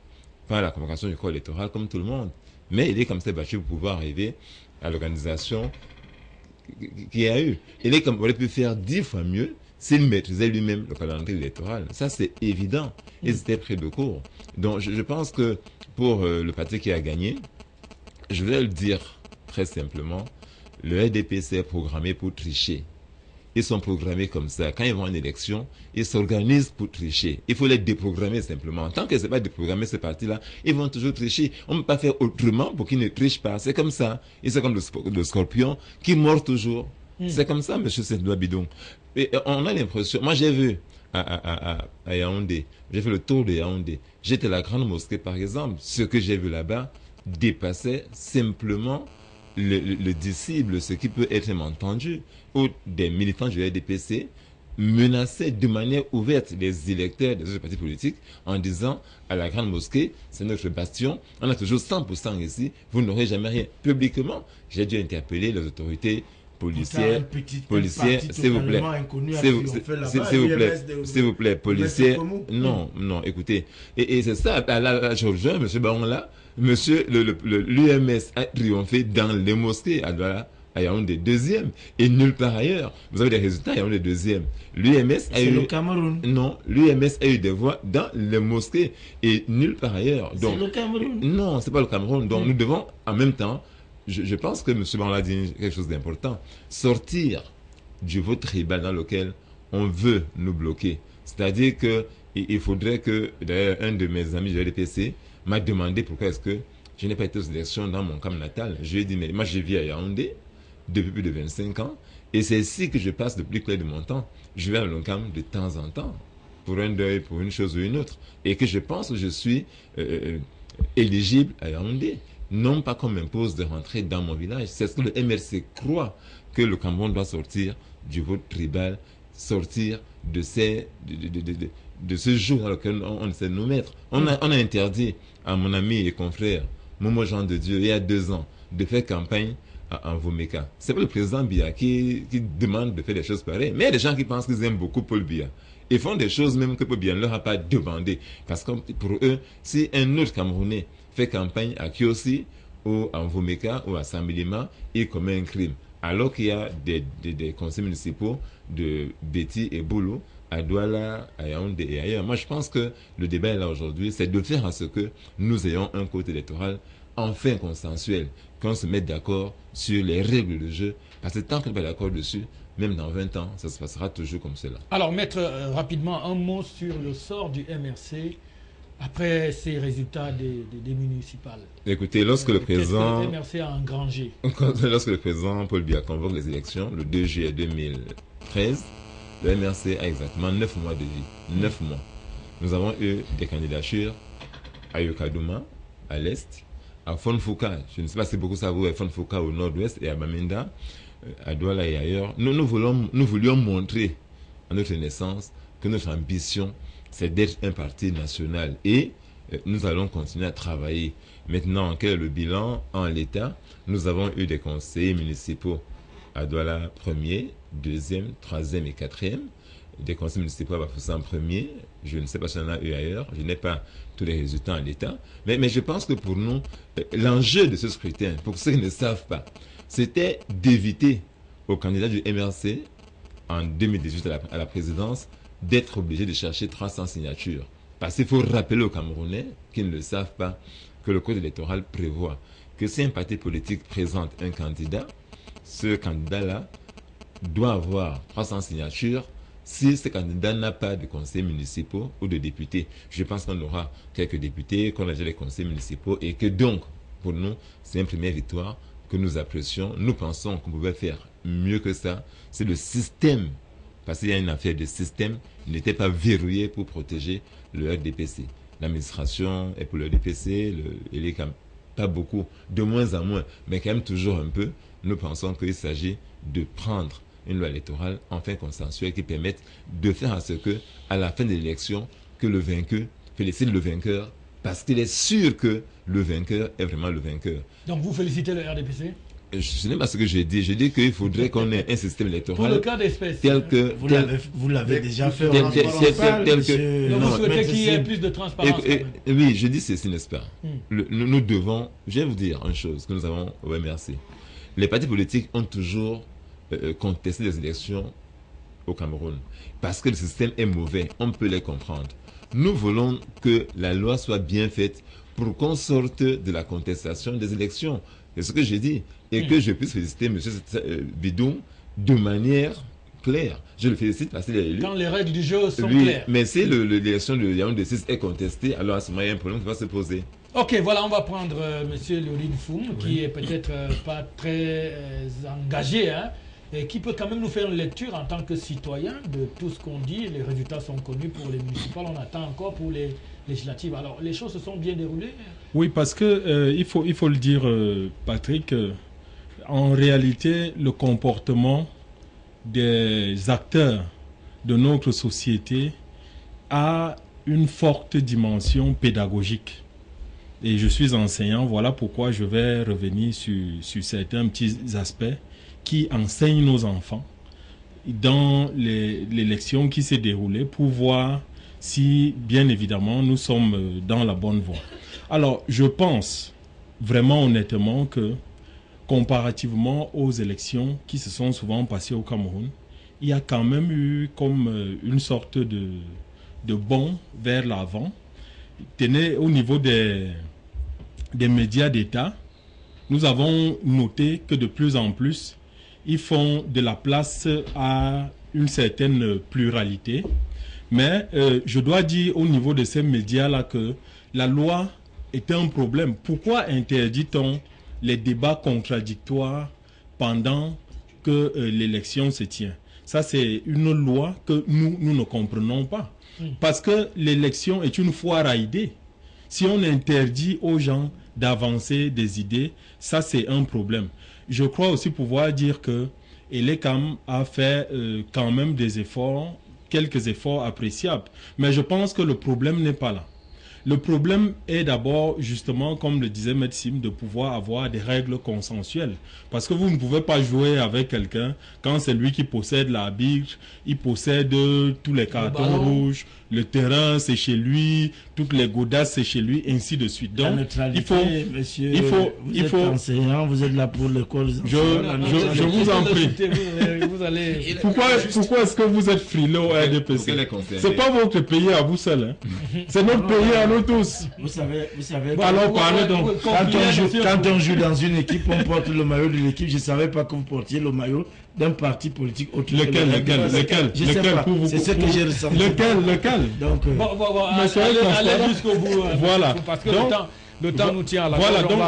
par la convocation du corps électoral comme tout le monde. Mais Elie s'est battu pour pouvoir arriver à l'organisation qu'il y a eu. Elie aurait pu faire 10 fois mieux s'il maîtrisait lui-même le calendrier électoral. Ça, c'est évident. Ils étaient pris de court. Donc, je pense que pour le parti qui a gagné, je vais le dire très simplement, le RDPC est programmé pour tricher. Ils sont programmés comme ça. Quand ils vont en élection, ils s'organisent pour tricher. Il faut les déprogrammer simplement. Tant que ce n'est pas déprogrammé, ces partis-là, ils vont toujours tricher. On ne peut pas faire autrement pour qu'ils ne trichent pas. C'est comme ça. Et c'est comme le scorpion qui mord toujours. C'est comme ça, M. Saint-Doua Bidon. Et on a l'impression... Moi, j'ai vu à Yaoundé, j'ai fait le tour de Yaoundé. J'étais à la grande mosquée, par exemple. Ce que j'ai vu là-bas dépassait simplement le disciple, ce qui peut être entendu, où des militants du RDPC menaçaient de manière ouverte les électeurs des autres partis politiques en disant à la grande mosquée, c'est notre bastion, on a toujours 100% ici, vous n'aurez jamais rien. Publiquement, j'ai dû interpeller les autorités policières, s'il vous plaît, s'il vous plaît, policiers, non, écoutez, et c'est ça, là, je rejoins M. Baron là, monsieur, l'UMS a triomphé dans les mosquées à Yaoundé deuxième et nulle part ailleurs. Vous avez des résultats à Yaoundé deuxième. L'UMS a eu... le Cameroun. Non, l'UMS a eu des voix dans les mosquées et nulle part ailleurs. C'est le Cameroun. Non, c'est pas le Cameroun. Donc nous devons en même temps, je pense que M. Baron a dit quelque chose d'important, sortir du vote tribal dans lequel on veut nous bloquer. C'est-à-dire que il faudrait que, d'ailleurs, un de mes amis du RDPC m'a demandé pourquoi est-ce que je n'ai pas été aux élections dans mon camp natal. Je lui ai dit, mais moi je vis à Yaoundé depuis plus de 25 ans et c'est ici que je passe le plus clair de mon temps. Je vais à mon camp de temps en temps pour un deuil, pour une chose ou une autre et que je pense que je suis éligible à Yaoundé. Non pas qu'on m'impose de rentrer dans mon village. C'est ce que le MRC croit, que le Cameroun doit sortir du vote tribal, sortir de ce jour dans lequel on essaie de nous mettre. On a interdit à mon ami et confrère Momo Jean de Dieu, il y a 2 ans, de faire campagne en Vomeka. C'est pas le président Biya qui demande de faire des choses pareilles, mais il y a des gens qui pensent qu'ils aiment beaucoup Paul Biya. Ils font des choses même que Paul Biya ne leur a pas demandé. Parce que pour eux, si un autre Camerounais fait campagne à Kiosi ou en Vomeka ou à Samilima, il commet un crime. Alors qu'il y a des conseils municipaux de Betty et Boulou, à Douala, à Yaoundé et ailleurs. Moi, je pense que le débat est là aujourd'hui, c'est de faire à ce que nous ayons un code électoral enfin consensuel, qu'on se mette d'accord sur les règles de jeu, parce que tant qu'on n'est pas d'accord dessus, même dans 20 ans, ça se passera toujours comme cela. Alors, maître, rapidement, un mot sur le sort du MRC après ces résultats des municipales. Écoutez, lorsque le président... Qu'est-ce que le MRC a engrangé? Lorsque le président Paul Biya convoque les élections, le 2 juillet 2013, le MRC a exactement 9 mois de vie. 9 mois. Nous avons eu des candidatures à Yokadouma, à l'est, à Fonfouka, je ne sais pas si beaucoup savent où est Fonfouka au nord-ouest, et à Bamenda, à Douala et ailleurs. Nous voulions montrer à notre naissance que notre ambition, c'est d'être un parti national. Et nous allons continuer à travailler. Maintenant, quel est le bilan en l'état? Nous avons eu des conseillers municipaux à Douala 1er, 2e, 3e et 4e. Des conseils municipaux à Bafoussam 1er. Je ne sais pas si on en a eu ailleurs. Je n'ai pas tous les résultats en l'état. Mais je pense que pour nous, l'enjeu de ce scrutin, pour ceux qui ne savent pas, c'était d'éviter aux candidats du MRC en 2018 à la présidence d'être obligés de chercher 300 signatures. Parce qu'il faut rappeler aux Camerounais qui ne le savent pas que le code électoral prévoit que si un parti politique présente un candidat, ce candidat-là doit avoir 300 signatures si ce candidat n'a pas de conseils municipaux ou de députés. Je pense qu'on aura quelques députés, qu'on a déjà les conseils municipaux et que donc, pour nous, c'est une première victoire que nous apprécions. Nous pensons qu'on pouvait faire mieux que ça. C'est le système, parce qu'il y a une affaire de système, n'était pas verrouillé pour protéger le RDPC. L'administration est pour le RDPC, il est quand même pas beaucoup, de moins en moins, mais quand même toujours un peu. Nous pensons qu'il s'agit de prendre une loi électorale enfin consensuelle qui permette de faire à ce que, à la fin de l'élection, que le vainqueur félicite le vainqueur parce qu'il est sûr que le vainqueur est vraiment le vainqueur. Donc vous félicitez le RDPC? Ce n'est pas ce que j'ai dit. J'ai dit qu'il faudrait qu'on ait un système électoral. Pour le cas d'espèce. Tel que. Vous l'avez déjà fait. Tel que. Vous souhaitez qu'il y ait plus de transparence. Oui, je dis ceci, n'est-ce pas? Nous devons. Je vais vous dire une chose que nous avons. Oui, merci. Les partis politiques ont toujours contesté les élections au Cameroun parce que le système est mauvais. On peut les comprendre. Nous voulons que la loi soit bien faite pour qu'on sorte de la contestation des élections. C'est ce que j'ai dit. Et que je puisse féliciter M. Bidoum de manière claire. Je le félicite parce qu'il est élu. Quand les règles du jeu sont claires. Mais si l'élection de Yaoundé 6 est contestée, alors à ce moment, il y a un problème qui va se poser. Ok, voilà, on va prendre M. Léoline Foum, qui est peut-être pas très engagé, hein, et qui peut quand même nous faire une lecture en tant que citoyen de tout ce qu'on dit. Les résultats sont connus pour les municipales, on attend encore pour les législatives. Alors, les choses se sont bien déroulées? Oui, parce que il faut le dire, Patrick, en réalité, le comportement des acteurs de notre société a une forte dimension pédagogique. Et je suis enseignant, voilà pourquoi je vais revenir sur certains petits aspects qui enseignent nos enfants dans l'élection qui s'est déroulée pour voir si, bien évidemment, nous sommes dans la bonne voie. Alors, je pense vraiment honnêtement que, comparativement aux élections qui se sont souvent passées au Cameroun, il y a quand même eu comme une sorte de bond vers l'avant. Tenez, au niveau des médias d'État, nous avons noté que de plus en plus, ils font de la place à une certaine pluralité. Mais je dois dire au niveau de ces médias-là que la loi est un problème. Pourquoi interdit-on les débats contradictoires pendant que l'élection se tient? Ça, c'est une loi que nous ne comprenons pas. Parce que l'élection est une foire à idées. Si on interdit aux gens d'avancer des idées, ça, c'est un problème. Je crois aussi pouvoir dire que Elekam a fait quand même des efforts, quelques efforts appréciables. Mais je pense que le problème n'est pas là. Le problème est d'abord, justement, comme le disait M. Sim, de pouvoir avoir des règles consensuelles. Parce que vous ne pouvez pas jouer avec quelqu'un quand c'est lui qui possède l'arbitre, il possède tous les cartons rouges, le terrain c'est chez lui, toutes les godasses c'est chez lui, ainsi de suite. Donc, il faut, vous êtes enseignant, vous êtes là pour l'école. Je vous en prie. Pourquoi est-ce que vous êtes frileux au RDPC? C'est pas votre pays à vous seul. Hein. C'est notre pays à nous tous. Vous savez. Bon, alors parlez donc. Quand on joue dans une équipe, on porte le maillot de l'équipe. Je ne savais pas que vous portiez le maillot d'un parti politique autre. Lequel pour vous? C'est ce que j'ai ressenti. Lequel? Donc, allez jusqu'au bout. Voilà. Parce que le temps nous tient à la voilà, donc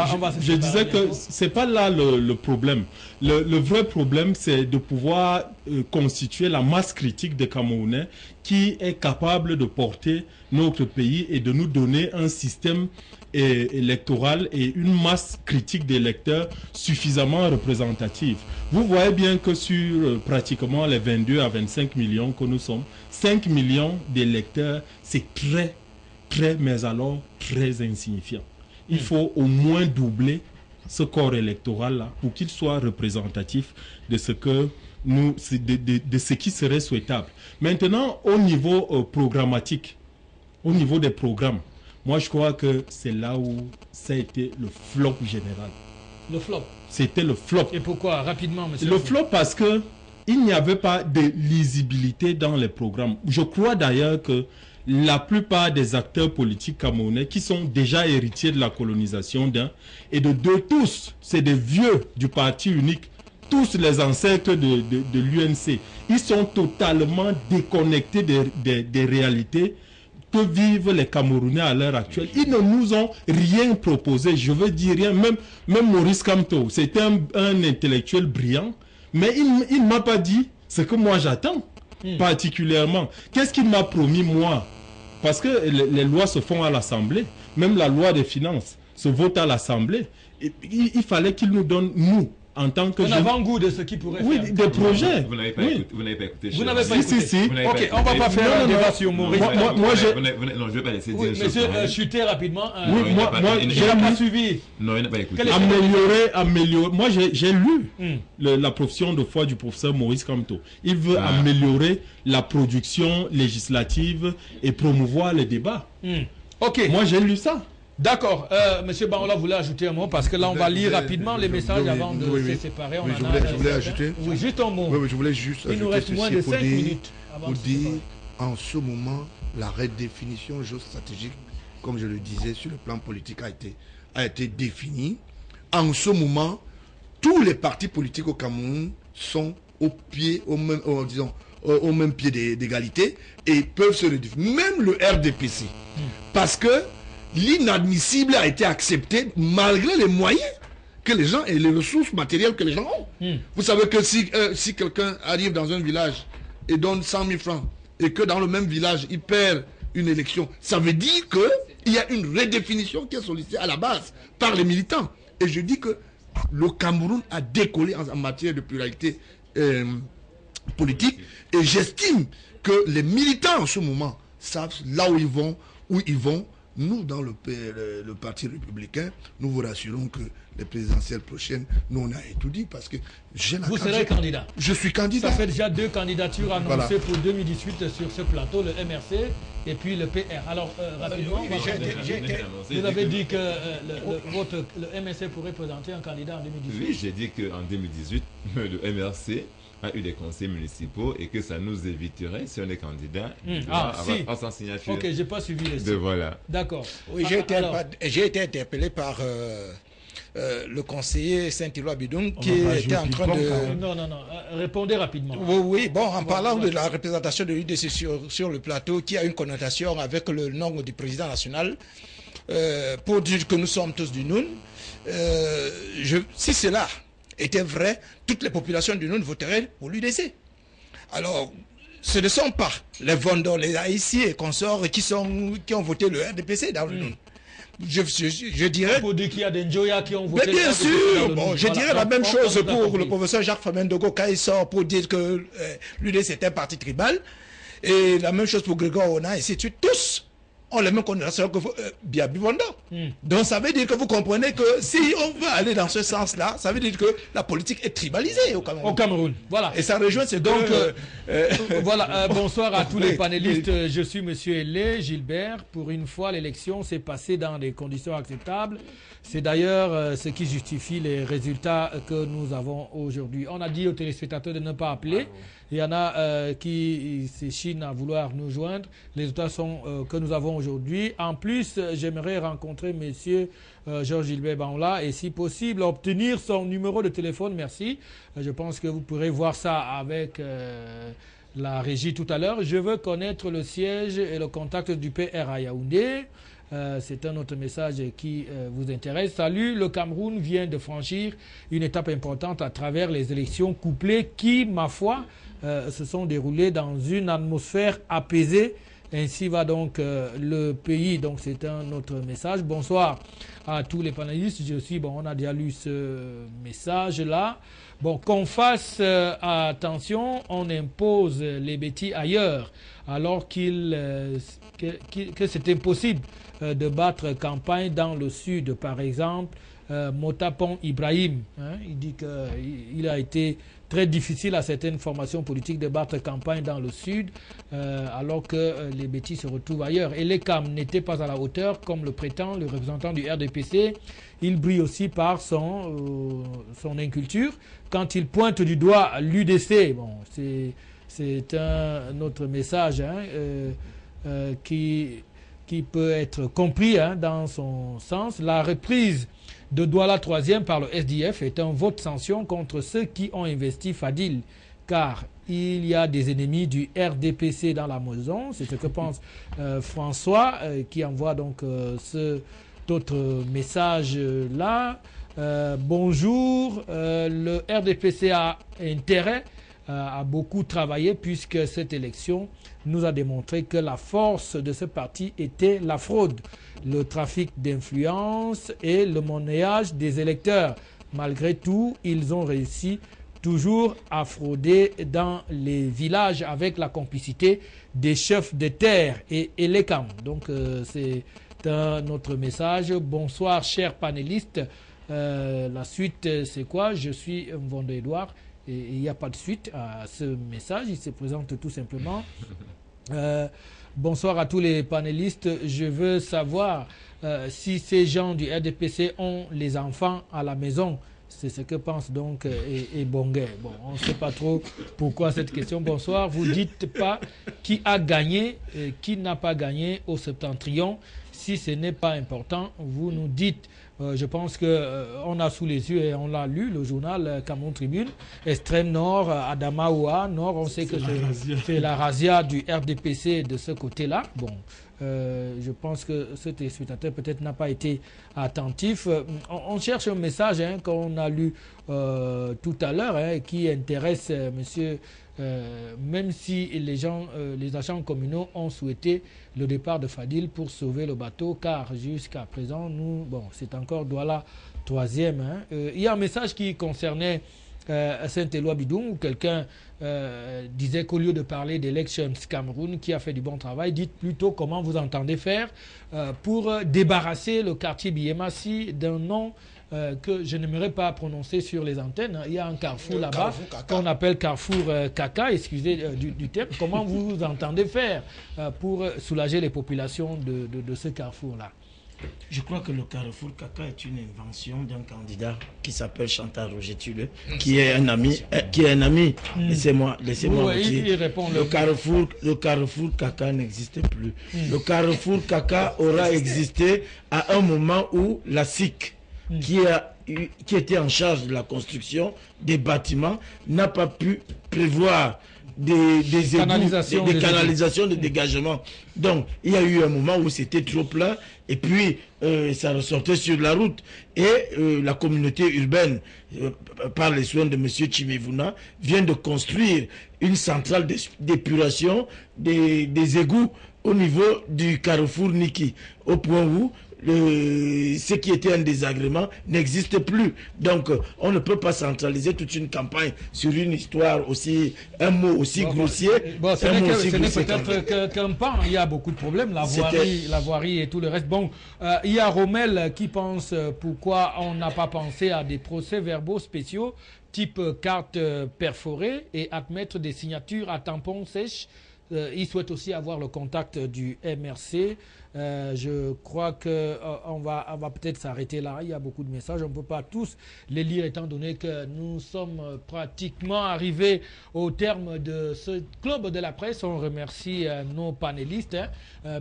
je disais que c'est pas là le problème. Le vrai problème, c'est de pouvoir constituer la masse critique des Camerounais qui est capable de porter notre pays et de nous donner un système électoral et une masse critique d'électeurs suffisamment représentative. Vous voyez bien que sur pratiquement les 22 à 25 millions que nous sommes, 5 millions d'électeurs, c'est très, mais alors très insignifiant. Il faut au moins doubler ce corps électoral-là pour qu'il soit représentatif de ce que de ce qui serait souhaitable. Maintenant, au niveau programmatique, au niveau des programmes, moi je crois que c'est là où ça a été le flop général. Le flop? C'était le flop. Et pourquoi? Rapidement, monsieur. Le flop parce que il n'y avait pas de lisibilité dans les programmes. Je crois d'ailleurs que la plupart des acteurs politiques camerounais qui sont déjà héritiers de la colonisation et de deux, tous, c'est des vieux du parti unique, tous les ancêtres de l'UNC. Ils sont totalement déconnectés des réalités que vivent les Camerounais à l'heure actuelle. Ils ne nous ont rien proposé, je veux dire rien. Même Maurice Kamto, c'était un intellectuel brillant, mais il ne m'a pas dit ce que moi j'attends. Particulièrement. Qu'est-ce qu'il m'a promis, moi? Parce que les lois se font à l'Assemblée. Même la loi des finances se vote à l'Assemblée. Il fallait qu'il nous donne, nous, en tant que... Un avant-goût de ce qui pourrait oui, faire. des projets. Vous n'avez pas, oui. écouté. Vous n'avez pas écouté. Vous n'avez pas écouté. Si. Ok, on ne va pas faire un débat sur Maurice. Moi, j'ai... Non, je ne vais pas laisser dire une chose. Monsieur, chutez rapidement. Oui, moi, j'ai pas suivi. Non, il n'a pas écouté. Améliorer. Moi, j'ai lu la profession de foi du professeur Maurice Kamto. Il veut améliorer la production législative et promouvoir les débats. Ok. Moi, j'ai lu ça. D'accord. Monsieur Bangola voulait ajouter un mot parce que là, on va lire rapidement les messages avant de se séparer. Oui, je voulais ajouter. Oui, juste un mot. Oui, je voulais juste Il nous reste moins de 5 minutes. Pour dire, en ce moment, la redéfinition géostratégique, comme je le disais, sur le plan politique a été définie. En ce moment, tous les partis politiques au Cameroun sont au même pied d'égalité et peuvent se redéfinir. Même le RDPC. Parce que l'inadmissible a été accepté malgré les moyens que les gens et les ressources matérielles que les gens ont. Vous savez que si quelqu'un arrive dans un village et donne 100 000 francs et que dans le même village il perd une élection, ça veut dire qu'il y a une redéfinition qui est sollicitée à la base par les militants. Et je dis que le Cameroun a décollé en matière de pluralité politique et j'estime que les militants en ce moment savent là où ils vont. Nous, dans le Parti républicain, nous vous rassurons que les présidentielles prochaines, nous, on a étudié parce que j'ai la... Vous serez candidat. Je suis candidat. Ça fait déjà 2 candidatures annoncées pour 2018 sur ce plateau, le MRC et puis le PR. Alors, rapidement, vous avez dit que le MRC pourrait présenter un candidat en 2018. Oui, j'ai dit qu'en 2018, le MRC a eu des conseils municipaux et que ça nous éviterait, si on est candidat, à sa signature. Ok, j'ai pas suivi les de voilà. D'accord. Oui, j'ai été interpellé par le conseiller Saint-Éloi Bidong qui était en train de... Non, répondez rapidement. Oui, bon, en parlant de la représentation de l'UDC sur le plateau, qui a une connotation avec le nom du président national, pour dire que nous sommes tous du Noun, si cela était vrai, toutes les populations du Noun voteraient pour l'UDC. Alors, ce ne sont pas les Vendors, les Haïtiens et consorts qui ont voté le RDPC dans le Noun. Je dirais... Pour dire qu'il y a des Njoya qui ont voté... Mais bien sûr, bon, je dirais la même chose pour le professeur Jacques Famendogo quand il sort pour dire que l'UDC est un parti tribal. Et la même chose pour Grégoire Ona, et ainsi de suite. Tous ont les mêmes connotations que Biabi Wanda. Donc ça veut dire que vous comprenez que si on veut aller dans ce sens-là, ça veut dire que la politique est tribalisée au Cameroun. Au Cameroun, voilà. Et ça rejoint ces donc voilà, bonsoir à tous les panélistes. Je suis Monsieur Hélé Gilbert. Pour une fois, l'élection s'est passée dans des conditions acceptables. C'est d'ailleurs ce qui justifie les résultats que nous avons aujourd'hui. On a dit aux téléspectateurs de ne pas appeler. Il y en a qui s'échinent à vouloir nous joindre. Les résultats sont que nous avons aujourd'hui. En plus, j'aimerais rencontrer Monsieur Georges Gilbert Bangola et si possible obtenir son numéro de téléphone. Merci. Je pense que vous pourrez voir ça avec la régie tout à l'heure. Je veux connaître le siège et le contact du PR à Yaoundé. C'est un autre message qui vous intéresse. Salut, le Cameroun vient de franchir une étape importante à travers les élections couplées qui, ma foi, se sont déroulées dans une atmosphère apaisée. Ainsi va donc le pays. Donc c'est un autre message. Bonsoir à tous les panélistes. On a déjà lu ce message-là. Bon, qu'on fasse attention, on impose les bêtis ailleurs, alors que c'est impossible de battre campagne dans le sud, par exemple. Motapon Ibrahim, il dit qu'il a été très difficile à certaines formations politiques de battre campagne dans le sud, alors que les bêtis se retrouvent ailleurs. Et les CAM n'étaient pas à la hauteur, comme le prétend le représentant du RDPC. Il brille aussi par son inculture. Quand il pointe du doigt l'UDC, bon, c'est un autre message qui peut être compris dans son sens. La reprise de Douala 3e par le SDF est un vote sanction contre ceux qui ont investi Fadil, car il y a des ennemis du RDPC dans la maison. C'est ce que pense François, qui envoie donc cet autre message-là. Bonjour, le RDPC a intérêt à beaucoup travailler puisque cette élection nous a démontré que la force de ce parti était la fraude, le trafic d'influence et le monnayage des électeurs. Malgré tout, ils ont réussi toujours à frauder dans les villages avec la complicité des chefs de terre et les camps. Donc c'est un autre message. Bonsoir chers panélistes. La suite c'est quoi? Je suis Mvondo Edouard et il n'y a pas de suite à ce message. Il se présente tout simplement. Bonsoir à tous les panélistes. Je veux savoir si ces gens du RDPC ont les enfants à la maison. C'est ce que pense donc et Bonguet. Bon, on ne sait pas trop pourquoi cette question. Bonsoir. Vous ne dites pas qui a gagné, qui n'a pas gagné au septentrion. Si ce n'est pas important, vous nous dites. Je pense qu'on a sous les yeux et on l'a lu, le journal Cameroun Tribune. Extrême Nord, Adamaoua, Nord, on sait que c'est la razzia du RDPC de ce côté-là. Bon. Je pense que ce téléspectateur peut-être n'a pas été attentif. On cherche un message qu'on a lu tout à l'heure qui intéresse monsieur, même si les agents communaux ont souhaité le départ de Fadil pour sauver le bateau, car jusqu'à présent, c'est encore Douala 3e. Il y a un message qui concernait Saint-Éloi Bidou, où quelqu'un disait qu'au lieu de parler d'Elections Cameroun, qui a fait du bon travail, dites plutôt comment vous entendez faire pour débarrasser le quartier Biémassi d'un nom que je n'aimerais pas prononcer sur les antennes. Il y a un carrefour là-bas qu'on appelle Carrefour Caca, excusez du terme. Comment vous entendez faire pour soulager les populations de ce carrefour-là? Je crois que le Carrefour Caca est une invention d'un candidat qui s'appelle Chantal Roger Tuleux, qui est un ami. Laissez-moi dire. Le Carrefour Caca n'existe plus. Le Carrefour Caca aura existé à un moment où la SIC, qui était en charge de la construction des bâtiments, n'a pas pu prévoir des canalisations de dégagement. Donc, il y a eu un moment où c'était trop plein et puis ça ressortait sur la route. Et la communauté urbaine, par les soins de M. Chimevuna, vient de construire une centrale d'épuration des égouts au niveau du carrefour Niki, au point où ce qui était un désagrément n'existe plus. Donc, on ne peut pas centraliser toute une campagne sur une histoire aussi, un mot aussi grossier. Ce n'est peut-être qu'un pan. Il y a beaucoup de problèmes, la voirie et tout le reste. Bon, il y a Rommel qui pense pourquoi on n'a pas pensé à des procès-verbaux spéciaux type carte perforée et admettre des signatures à tampons sèches. Il souhaite aussi avoir le contact du MRC. Je crois qu'on va peut-être s'arrêter là. Il y a beaucoup de messages. On ne peut pas tous les lire étant donné que nous sommes pratiquement arrivés au terme de ce club de la presse. On remercie nos panélistes.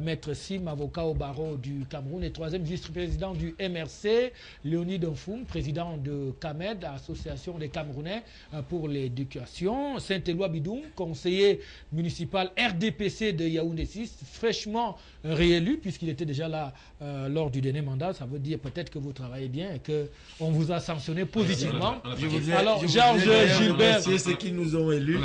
Maître Sim, avocat au barreau du Cameroun et 3e vice-président du MRC. Léonide Nfoum, président de CAMED, Association des Camerounais pour l'éducation. Saint-Éloi Bidoum, conseiller municipal RDPC de Yaoundé 6, fraîchement réélu, puisqu'il était déjà là lors du dernier mandat. Ça veut dire peut-être que vous travaillez bien et qu'on vous a sanctionné positivement. Alors, Georges Gilbert, c'est ceux qui nous ont élus.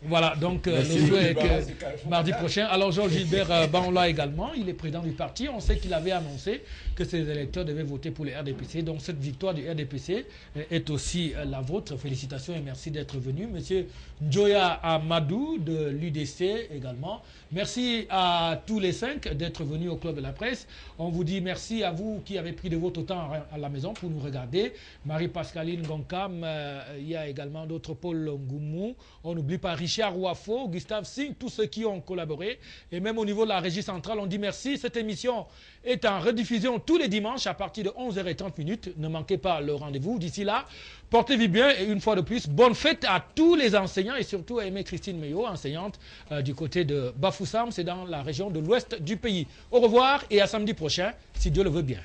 Voilà, donc le souhait est que mardi prochain. Alors, Georges Gilbert Banla également, il est président du parti. On sait qu'il avait annoncé que ses électeurs devaient voter pour le RDPC. Donc, cette victoire du RDPC est aussi la vôtre. Félicitations et merci d'être venu. Monsieur Njoya Amadou de l'UDC également. Merci à tous les 5 d'être venus au Club de la Presse. On vous dit merci à vous qui avez pris de votre temps à la maison pour nous regarder. Marie-Pascaline Gonkam, il y a également d'autres, Paul Ngoumou. On n'oublie pas Richard Ouafo, Gustave Singh, tous ceux qui ont collaboré. Et même au niveau de la régie centrale, on dit merci. Cette émission est en rediffusion tous les dimanches à partir de 11h30. Ne manquez pas le rendez-vous. D'ici là, portez-vous bien et une fois de plus, bonne fête à tous les enseignants et surtout à Aimé Christine Meyo, enseignante du côté de Bafoussam, c'est dans la région de l'ouest du pays. Au revoir et à samedi prochain, si Dieu le veut bien.